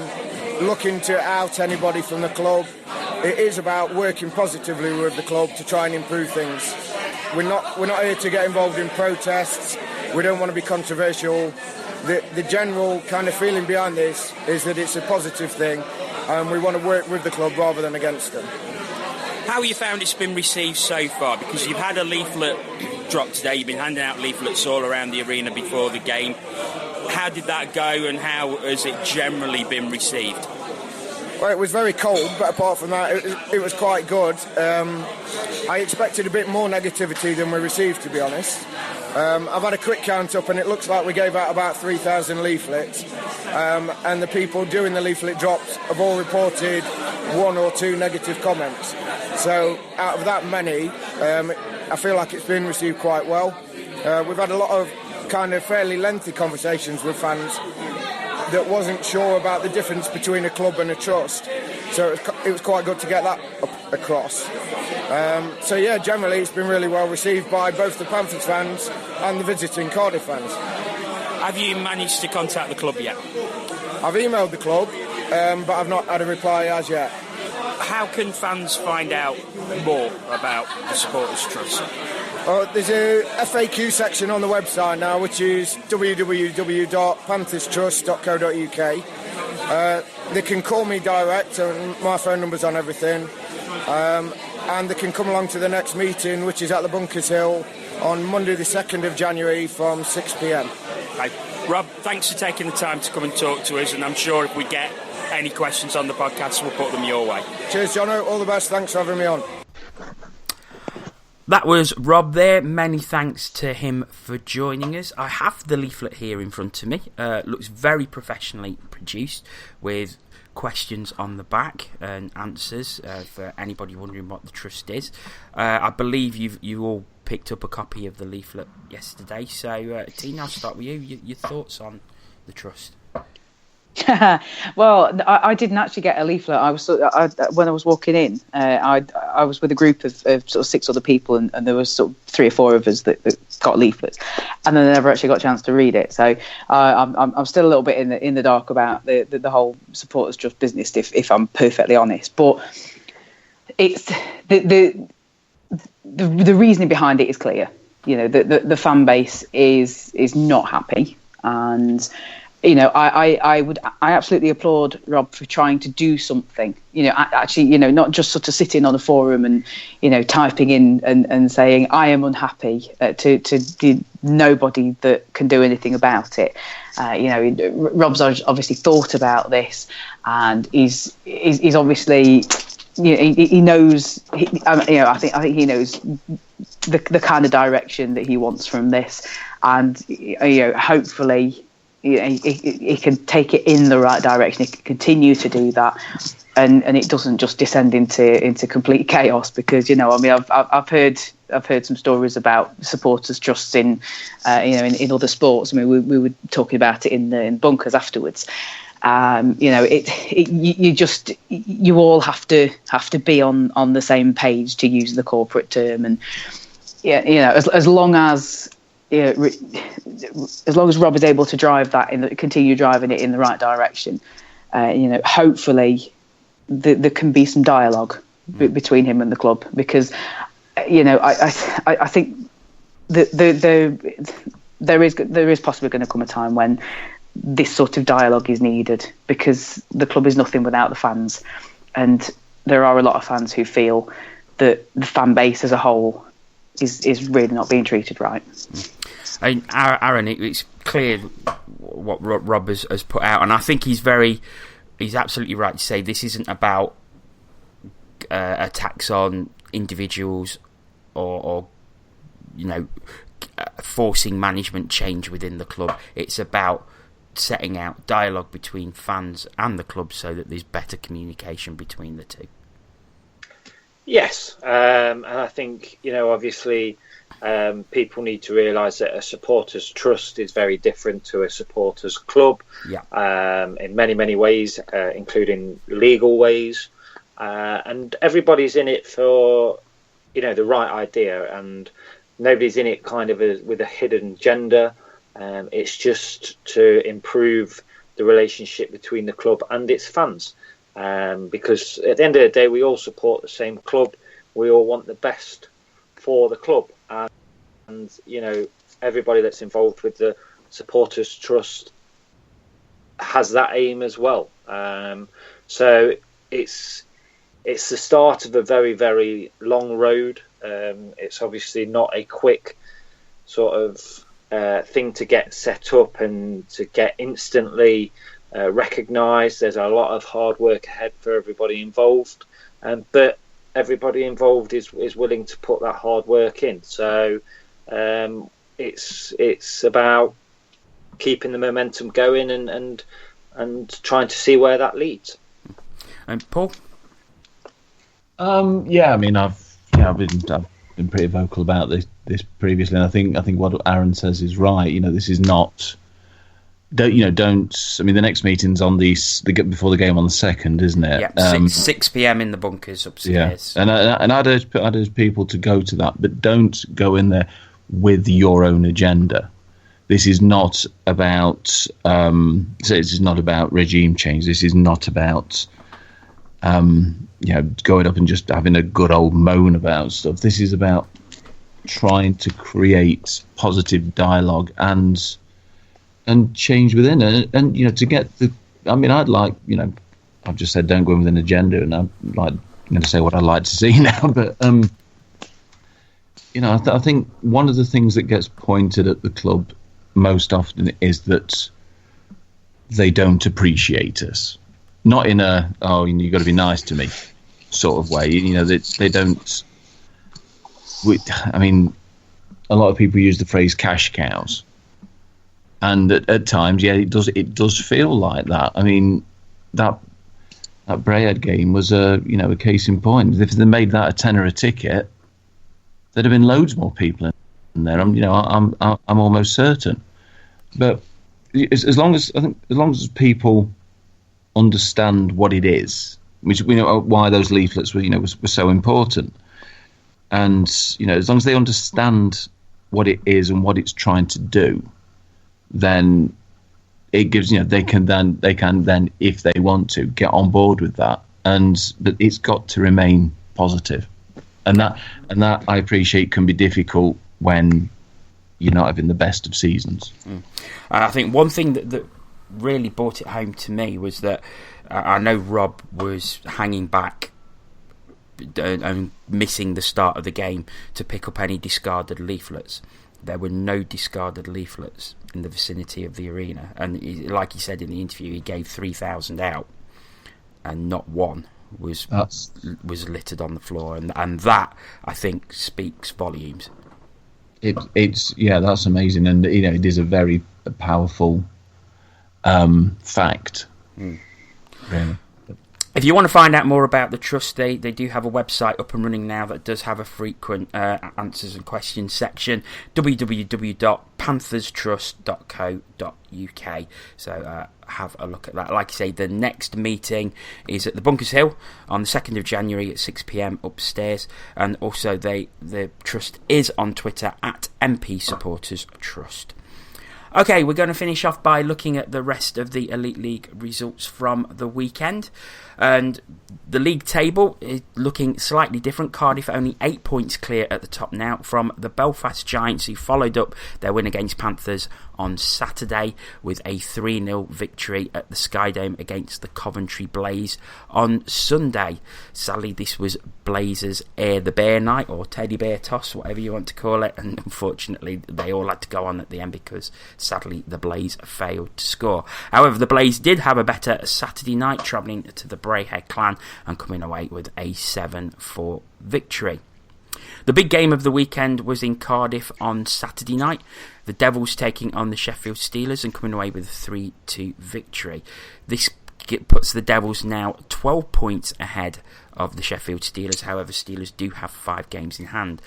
looking to out anybody from the club. It is about working positively with the club to try and improve things. We're not here to get involved in protests. We don't want to be controversial. The general kind of feeling behind this is that it's a positive thing, and we want to work with the club rather than against them. How have you found it's been received so far? Because you've had a leaflet drop today, you've been handing out leaflets all around the arena before the game. How did that go, and how has it generally been received? Well, it was very cold, but apart from that, it was quite good. I expected a bit more negativity than we received, to be honest. I've had a quick count up, and it looks like we gave out about 3,000 leaflets, and the people doing the leaflet drops have all reported 1 or 2 negative comments. So out of that many, I feel like it's been received quite well. We've had a lot of kind of fairly lengthy conversations with fans that wasn't sure about the difference between a club and a trust, so it was quite good to get that across. So yeah, generally it's been really well received by both the Panthers fans and the visiting Cardiff fans. Have you managed to contact the club yet? I've emailed the club, but I've not had a reply as yet. How can fans find out more about the Supporters Trust? There's a FAQ section on the website now, which is www.pantherstrust.co.uk. They can call me direct, and my phone number's on everything. And they can come along to the next meeting, which is at the Bunkers Hill on Monday the 2nd of January from 6 p.m. Okay. Rob, thanks for taking the time to come and talk to us, and I'm sure if we get any questions on the podcast, we'll put them your way. Cheers, Jono. All the best. Thanks for having me on. That was Rob there. Many thanks to him for joining us. I have the leaflet here in front of me. Looks very professionally produced with questions on the back and answers for anybody wondering what the trust is. I believe you all picked up a copy of the leaflet yesterday. So, Tina, I'll start with you. Your thoughts on the trust? Well, I didn't actually get a leaflet. When I was walking in, I was with a group of sort of 6 other people, and there was sort of 3 or 4 of us that got leaflets, and then I never actually got a chance to read it. So I'm still a little bit in the dark about the whole Supporters Trust business, if I'm perfectly honest. But it's the reasoning behind it is clear. You know, the fan base is not happy, and I absolutely applaud Rob for trying to do something. Actually, not just sort of sitting on a forum and typing in and saying I am unhappy to nobody that can do anything about it. Rob's obviously thought about this, and he's obviously he knows. I think he knows the kind of direction that he wants from this, and hopefully. He can take it in the right direction. He can continue to do that, and it doesn't just descend into complete chaos. Because I've heard some stories about supporters trusts in other sports. I mean, we were talking about it in bunkers afterwards. You all have to be on the same page, to use the corporate term, and as long as. As long as Rob is able to drive that continue driving it in the right direction, hopefully there can be some dialogue between him and the club, because I think there is possibly going to come a time when this sort of dialogue is needed, because the club is nothing without the fans, and there are a lot of fans who feel that the fan base as a whole is really not being treated right. Aaron, it's clear what Rob has put out, and I think he's absolutely right to say this isn't about attacks on individuals or forcing management change within the club. It's about setting out dialogue between fans and the club so that there's better communication between the two. Yes, and I think obviously. People need to realise that a supporters trust is very different to a supporters club, in many, many ways, including legal ways, and everybody's in it for the right idea, and nobody's in it kind of with a hidden agenda. It's just to improve the relationship between the club and its fans, because at the end of the day we all support the same club, we all want the best for the club, and everybody that's involved with the supporters trust has that aim as well. So it's the start of a very, very long road. It's obviously not a quick sort of thing to get set up and to get instantly recognised. There's a lot of hard work ahead for everybody involved, but everybody involved is willing to put that hard work in. So it's about keeping the momentum going and trying to see where that leads. And Paul? I mean, I've been pretty vocal about this previously, and I think what Aaron says is right. This is not. Don't. I mean, the next meeting's on before the game on the 2nd, isn't it? Yeah, 6 p.m. in the bunkers upstairs. Yeah, and I'd urge people to go to that, but don't go in there with your own agenda. This is not about. This is not about regime change. This is not about. Going up and just having a good old moan about stuff. This is about trying to create positive dialogue and change within it, and to get the. I mean, I'd like I've just said don't go in with an agenda, and I'm going to say what I'd like to see now, but I think one of the things that gets pointed at the club most often is that they don't appreciate us, not in a you've got to be nice to me sort of way. They don't. I mean, a lot of people use the phrase cash cows. And at times, it does feel like that. I mean, that Brayhead game was a case in point. If they made that a tenner a ticket, there'd have been loads more people in there. I'm almost certain. But as long as people understand what it is, which we know why those leaflets were so important, and as long as they understand what it is and what it's trying to do, then it gives they can then if they want to get on board with that, but it's got to remain positive, and that I appreciate can be difficult when you're not having the best of seasons. I think one thing that really brought it home to me was that I know Rob was hanging back and missing the start of the game to pick up any discarded leaflets. There were no discarded leaflets in the vicinity of the arena, and like he said in the interview, he gave 3,000 out, and not one was littered on the floor, and that, I think, speaks volumes. That's amazing, and it is a very powerful fact. Really. If you want to find out more about the Trust, they do have a website up and running now that does have a frequent answers and questions section, www.pantherstrust.co.uk. So have a look at that. Like I say, the next meeting is at the Bunkers Hill on the 2nd of January at 6 p.m. upstairs, and also the Trust is on Twitter at MP Supporters Trust. Okay, we're going to finish off by looking at the rest of the Elite League results from the weekend. And the league table is looking slightly different. Cardiff only 8 points clear at the top now from the Belfast Giants, who followed up their win against Panthers on Saturday with a 3-0 victory at the Skydome against the Coventry Blaze on Sunday. Sadly, this was Blazers' Air the Bear night, or Teddy Bear Toss, whatever you want to call it, and unfortunately they all had to go on at the end because sadly the Blaze failed to score. However, the Blaze did have a better Saturday night, travelling to the Brayhead Clan and coming away with a 7-4 victory. The big game of the weekend was in Cardiff on Saturday night. The Devils taking on the Sheffield Steelers and coming away with a 3-2 victory. This puts the Devils now 12 points ahead of the Sheffield Steelers. However, Steelers do have 5 games in hand.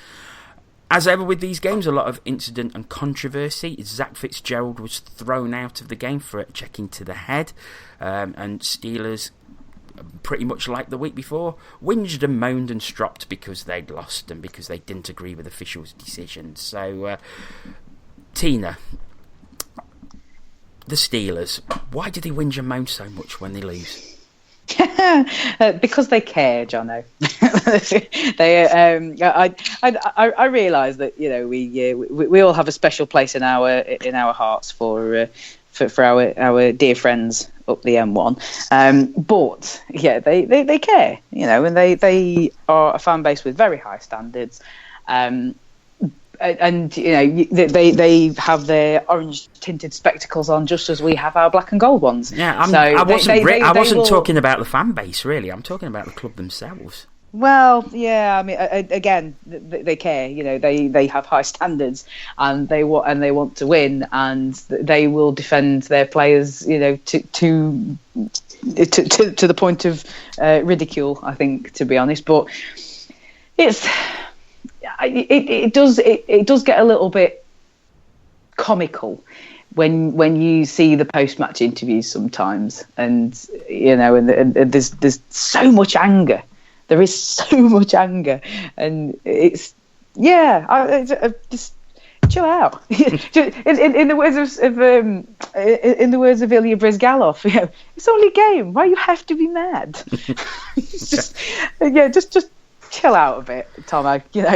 As ever with these games, a lot of incident and controversy. Zach Fitzgerald was thrown out of the game for checking to the head, and Steelers, pretty much like the week before, whinged and moaned and stropped because they'd lost and because they didn't agree with officials' decisions. So, Tina, the Steelers, why do they whinge and moan so much when they lose? Because they care, Jono. I realise that we all have a special place in our hearts for our dear friends up the M1, but yeah, they care, and they are a fan base with very high standards. And they have their orange tinted spectacles on, just as we have our black and gold ones. Yeah, I wasn't talking about the fan base really. I'm talking about the club themselves. Well, yeah, I mean, again, they care. They have high standards, and they want to win, and they will defend their players, to the point of ridicule, I think, to be honest. But it does get a little bit comical when you see the post-match interviews sometimes, and there's so much anger. There is so much anger, and it's just chill out. in the words of Ilya Brizgalov, it's only a game. Why you have to be mad? It's just chill out a bit, Tomo. You're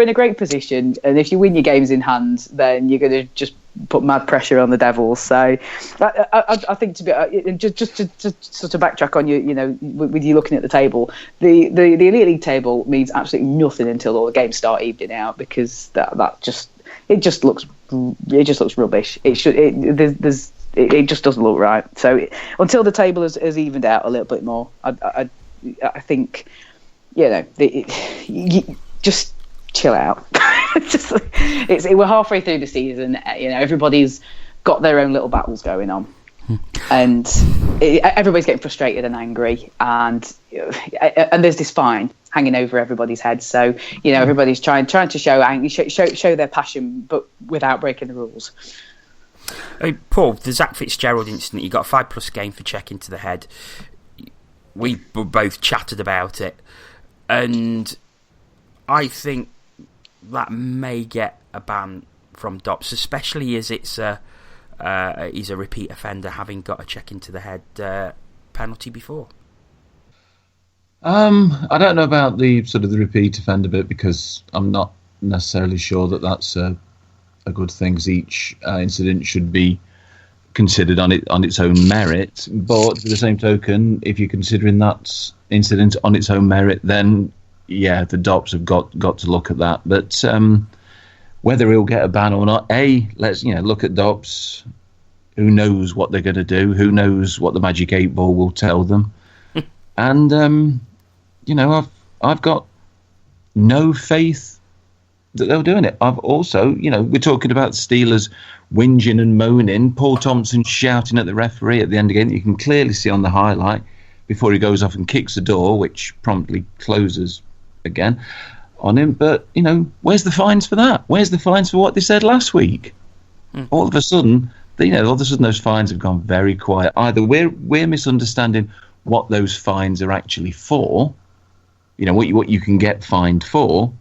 in a great position, and if you win your games in hand, then you're going to just put mad pressure on the Devils. So I think, to be just to sort of backtrack on with you looking at the table, the Elite League table means absolutely nothing until all the games start evening out, because that just looks rubbish. It just doesn't look right. So until the table has evened out a little bit more, I think just chill out. We're halfway through the season. Everybody's got their own little battles going on, and everybody's getting frustrated and angry, and there's this fine hanging over everybody's heads. So everybody's trying to show their passion, but without breaking the rules. Paul, the Zach Fitzgerald incident, he got a 5+ game for checking to the head. We were both chatted about it, and I think that may get a ban from DOPS, especially as he's a repeat offender, having got a check into the head penalty before. I don't know about the sort of the repeat offender bit, because I'm not necessarily sure that that's a a good thing, 'cause each incident should be considered on its own merit. But for the same token, if you're considering that incident on its own merit, then yeah, the Dops have got to look at that. But whether he'll get a ban or not, let's look at Dops. Who knows what they're going to do? Who knows what the Magic 8 Ball will tell them? And I've got no faith that they're doing it. I've also, we're talking about the Steelers whinging and moaning. Paul Thompson shouting at the referee at the end again. You can clearly see on the highlight before he goes off and kicks the door, which promptly closes again on him. But where's the fines for that? Where's the fines for what they said last week? All of a sudden, those fines have gone very quiet. Either we're misunderstanding what those fines are actually for, what you can get fined for,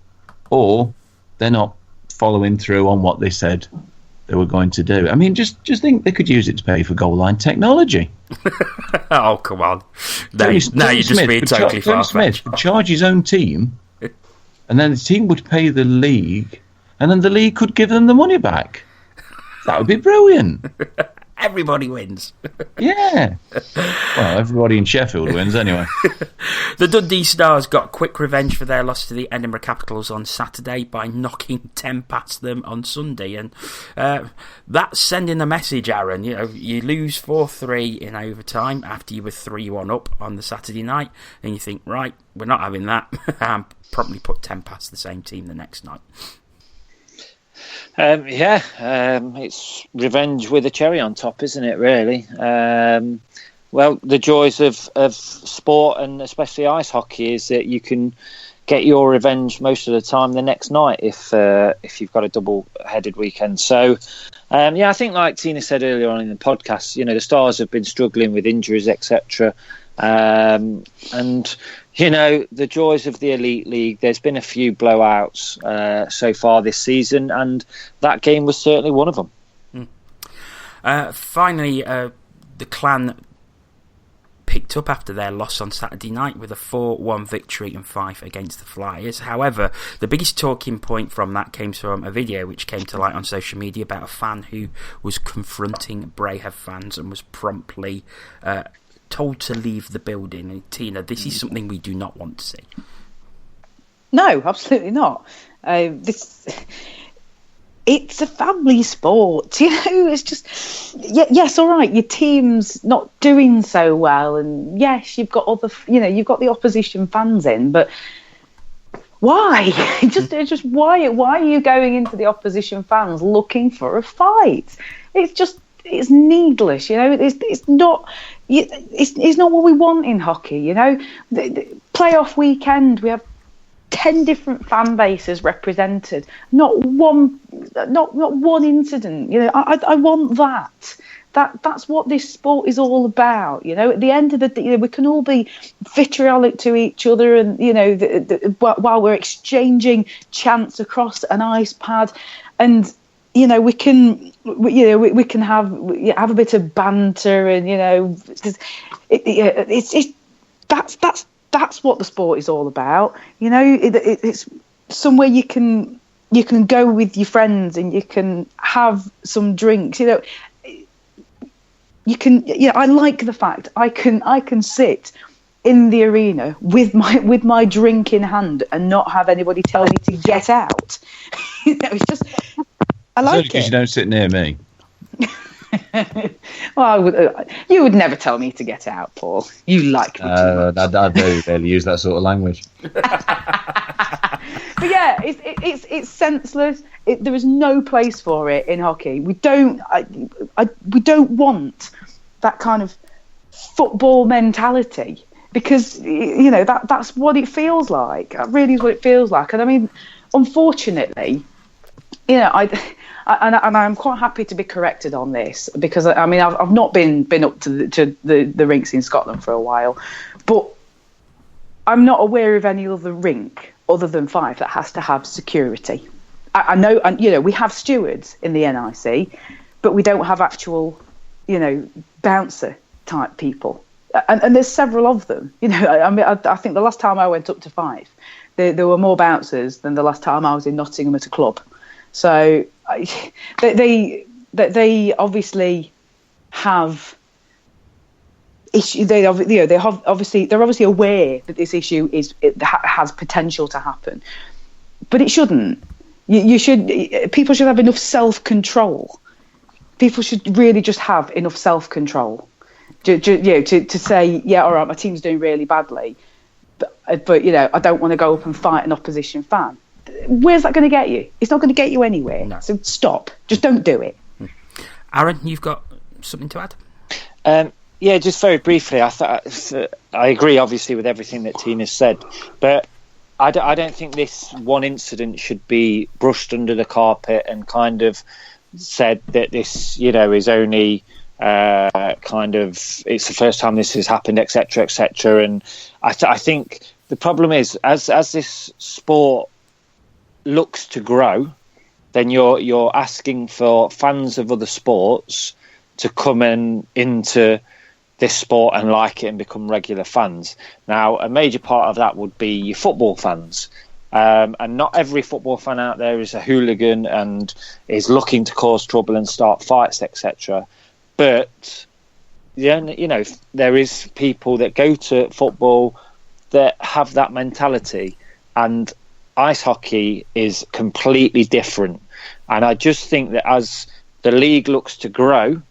or they're not following through on what they said they were going to do. I mean, just think they could use it to pay for goal line technology. Oh, come on. Now you're just being totally far-fetched. Would charge his own team, and then the team would pay the league, and then the league could give them the money back. That would be brilliant. Everybody wins. Yeah. Well, everybody in Sheffield wins anyway. The Dundee Stars got quick revenge for their loss to the Edinburgh Capitals on Saturday by knocking 10 past them on Sunday. And that's sending a message, Aaron. You lose 4-3 in overtime after you were 3-1 up on the Saturday night. And you think, right, we're not having that. And promptly put 10 past the same team the next night. It's revenge with a cherry on top, isn't it, really? Well, the joys of sport, and especially ice hockey, is that you can get your revenge most of the time the next night if you've got a double-headed weekend. So, I think like Tina said earlier on in the podcast, the Stars have been struggling with injuries, etc. And the joys of the Elite League, there's been a few blowouts so far this season, and that game was certainly one of them. Finally, the Clan picked up after their loss on Saturday night with a 4-1 victory in Fife against the Flyers. However, the biggest talking point from that came from a video which came to light on social media about a fan who was confronting Brayhead fans and was promptly told to leave the building. And Tina, this is something we do not want to see. No, absolutely not. It's a family sport, it's just, yes, all right, your team's not doing so well, and yes, you've got you've got the opposition fans in, but why? just why are you going into the opposition fans looking for a fight? It's needless, it's not what we want in hockey, the playoff weekend, we have 10 different fan bases represented, not one incident. I want that. That's what this sport is all about. At the end of the day, we can all be vitriolic to each other, and while we're exchanging chants across an ice pad, and we can have a bit of banter, and that's what the sport is all about. It's somewhere you can go with your friends and you can have some drinks. You can. I like the fact I can sit in the arena with my drink in hand and not have anybody tell me to get out. It's just, I like it. Because you don't sit near me. Well, you would never tell me to get out, Paul. You like me too much. I very rarely use that sort of language. But yeah, it's senseless. There is no place for it in hockey. We don't want that kind of football mentality, because that's what it feels like. That really is what it feels like. And I mean, unfortunately, I'm quite happy to be corrected on this, because I mean I've not been up to the rinks in Scotland for a while, but I'm not aware of any other rink other than Fife that has to have security. I know, and we have stewards in the NIC, but we don't have actual bouncer type people, and there's several of them. I mean I think the last time I went up to Fife, there were more bouncers than the last time I was in Nottingham at a club. So they obviously have issue. They're obviously aware that this issue has potential to happen, but it shouldn't. People should have enough self-control. People should really just have enough self-control to say, yeah, all right, my team's doing really badly, but I don't want to go up and fight an opposition fan. Where's that going to get you? It's not going to get you anywhere. No. So stop. Just don't do it. Aaron, you've got something to add? Yeah, just very briefly. I agree, obviously, with everything that Tina's said, but I don't think this one incident should be brushed under the carpet and kind of said that this, is only it's the first time this has happened, etc., etc. And I think the problem is, as this sport looks to grow, then you're asking for fans of other sports to come into this sport and like it and become regular fans. Now, a major part of that would be your football fans. And not every football fan out there is a hooligan and is looking to cause trouble and start fights, etc. But there is people that go to football that have that mentality, and ice hockey is completely different. And I just think that as the league looks to grow,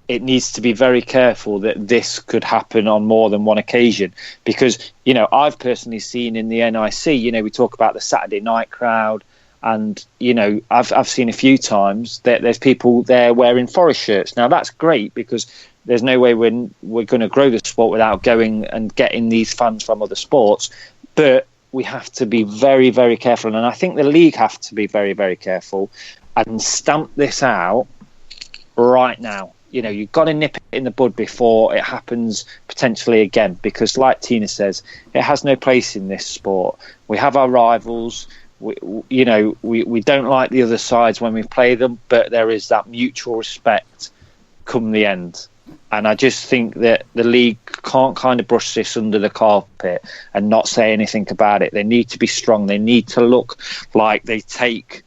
it needs to be very careful that this could happen on more than one occasion, because I've personally seen in the NIC, we talk about the Saturday night crowd, and I've seen a few times that there's people there wearing Forest shirts. Now that's great, because there's no way we're going to grow the sport without going and getting these fans from other sports, but we have to be very, very careful, and I think the league have to be very, very careful and stamp this out right now. You've got to nip it in the bud before it happens potentially again, because like Tina says, it has no place in this sport. We have our rivals. We don't like the other sides when we play them, but there is that mutual respect come the end. And I just think that the league can't kind of brush this under the carpet and not say anything about it. They need to be strong. They need to look like they take,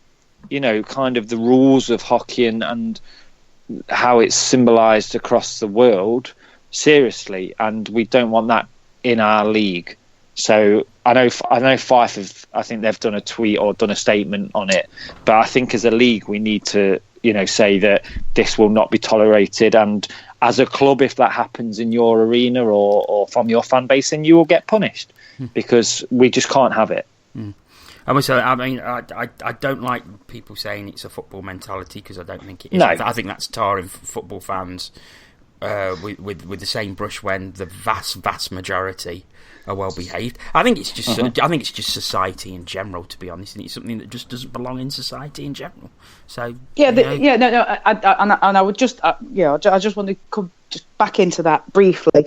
kind of the rules of hockey and how it's symbolised across the world seriously, and we don't want that in our league. So I know Fife I think they've done a tweet or done a statement on it, but I think as a league we need to say that this will not be tolerated, and as a club, if that happens in your arena or from your fan base, then you will get punished, because we just can't have it. I don't like people saying it's a football mentality, because I don't think it is. No. I think that's tarring football fans with the same brush when the vast majority are well behaved. I think it's just society in general, to be honest, and it's something that just doesn't belong in society in general. So I would just I just want to come just back into that briefly.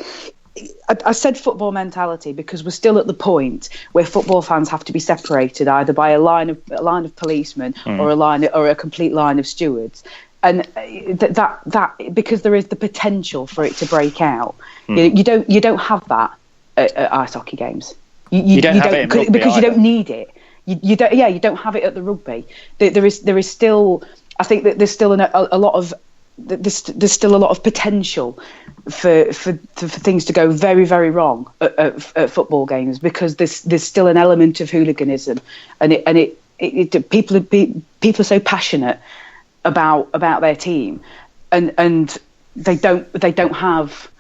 I said football mentality because we're still at the point where football fans have to be separated either by a line of policemen or a complete line of stewards, and that because there is the potential for it to break out. You don't have that at ice hockey games. You don't have it in because either. You don't need it. You don't have it at the rugby. There is still, I think that there's still a lot of. There's still a lot of potential for things to go very, very wrong at football games, because there's still an element of hooliganism, and people are so passionate about their team, and they don't have.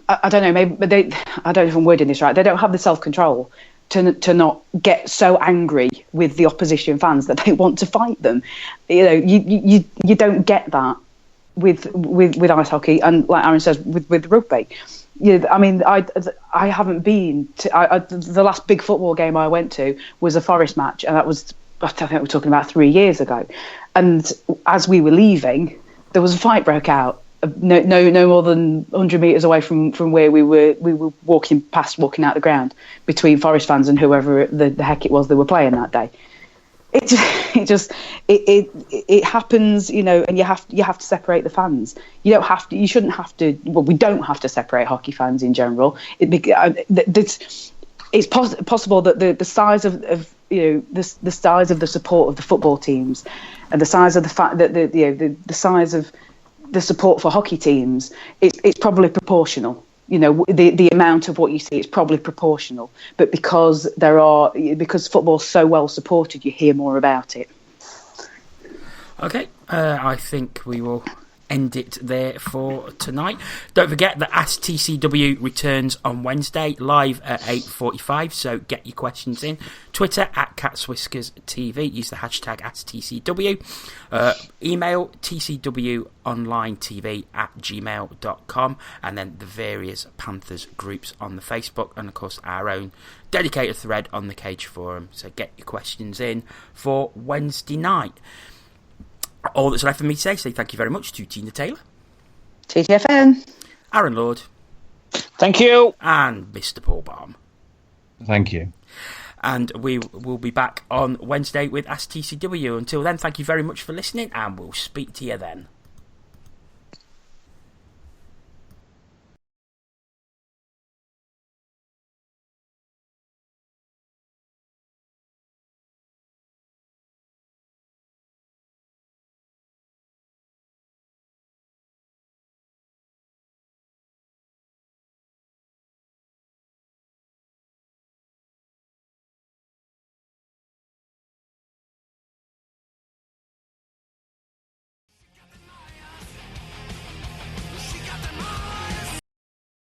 I don't know. Maybe I don't know if I'm wording this right. They don't have the self-control to not get so angry with the opposition fans that they want to fight them. You don't get that with ice hockey, and like Aaron says, with rugby. I haven't been to the last big football game I went to was a Forest match, and that was, I think we're talking about 3 years ago. And as we were leaving, there was a fight broke out. No more than 100 metres away from where we were walking out the ground, between Forest fans and whoever the heck it was they were playing that day. It happens, and you have to separate the fans. You shouldn't have to. Well, we don't have to separate hockey fans in general. It's possible that the size of the size of the support of the football teams, and the size of the fact that the size of the support for hockey teams, it's probably proportional. The amount of what you see is probably proportional, but because football's so well supported, you hear more about it. Okay, I think we will end it there for tonight. Don't forget that Ask TCW returns on Wednesday live at 8:45, so get your questions in. Twitter at CatsWhiskersTV, use the hashtag AskTCW. Email tcwonlinetv@gmail.com, and then the various Panthers groups on the Facebook, and of course our own dedicated thread on the Cage Forum, so get your questions in for Wednesday night. All that's left for me to say thank you very much to Tina Taylor, TTFN, Aaron Lord, thank you, and Mr. Paul Balm. Thank you. And we will be back on Wednesday with Ask TCW. Until then, thank you very much for listening, and we'll speak to you then.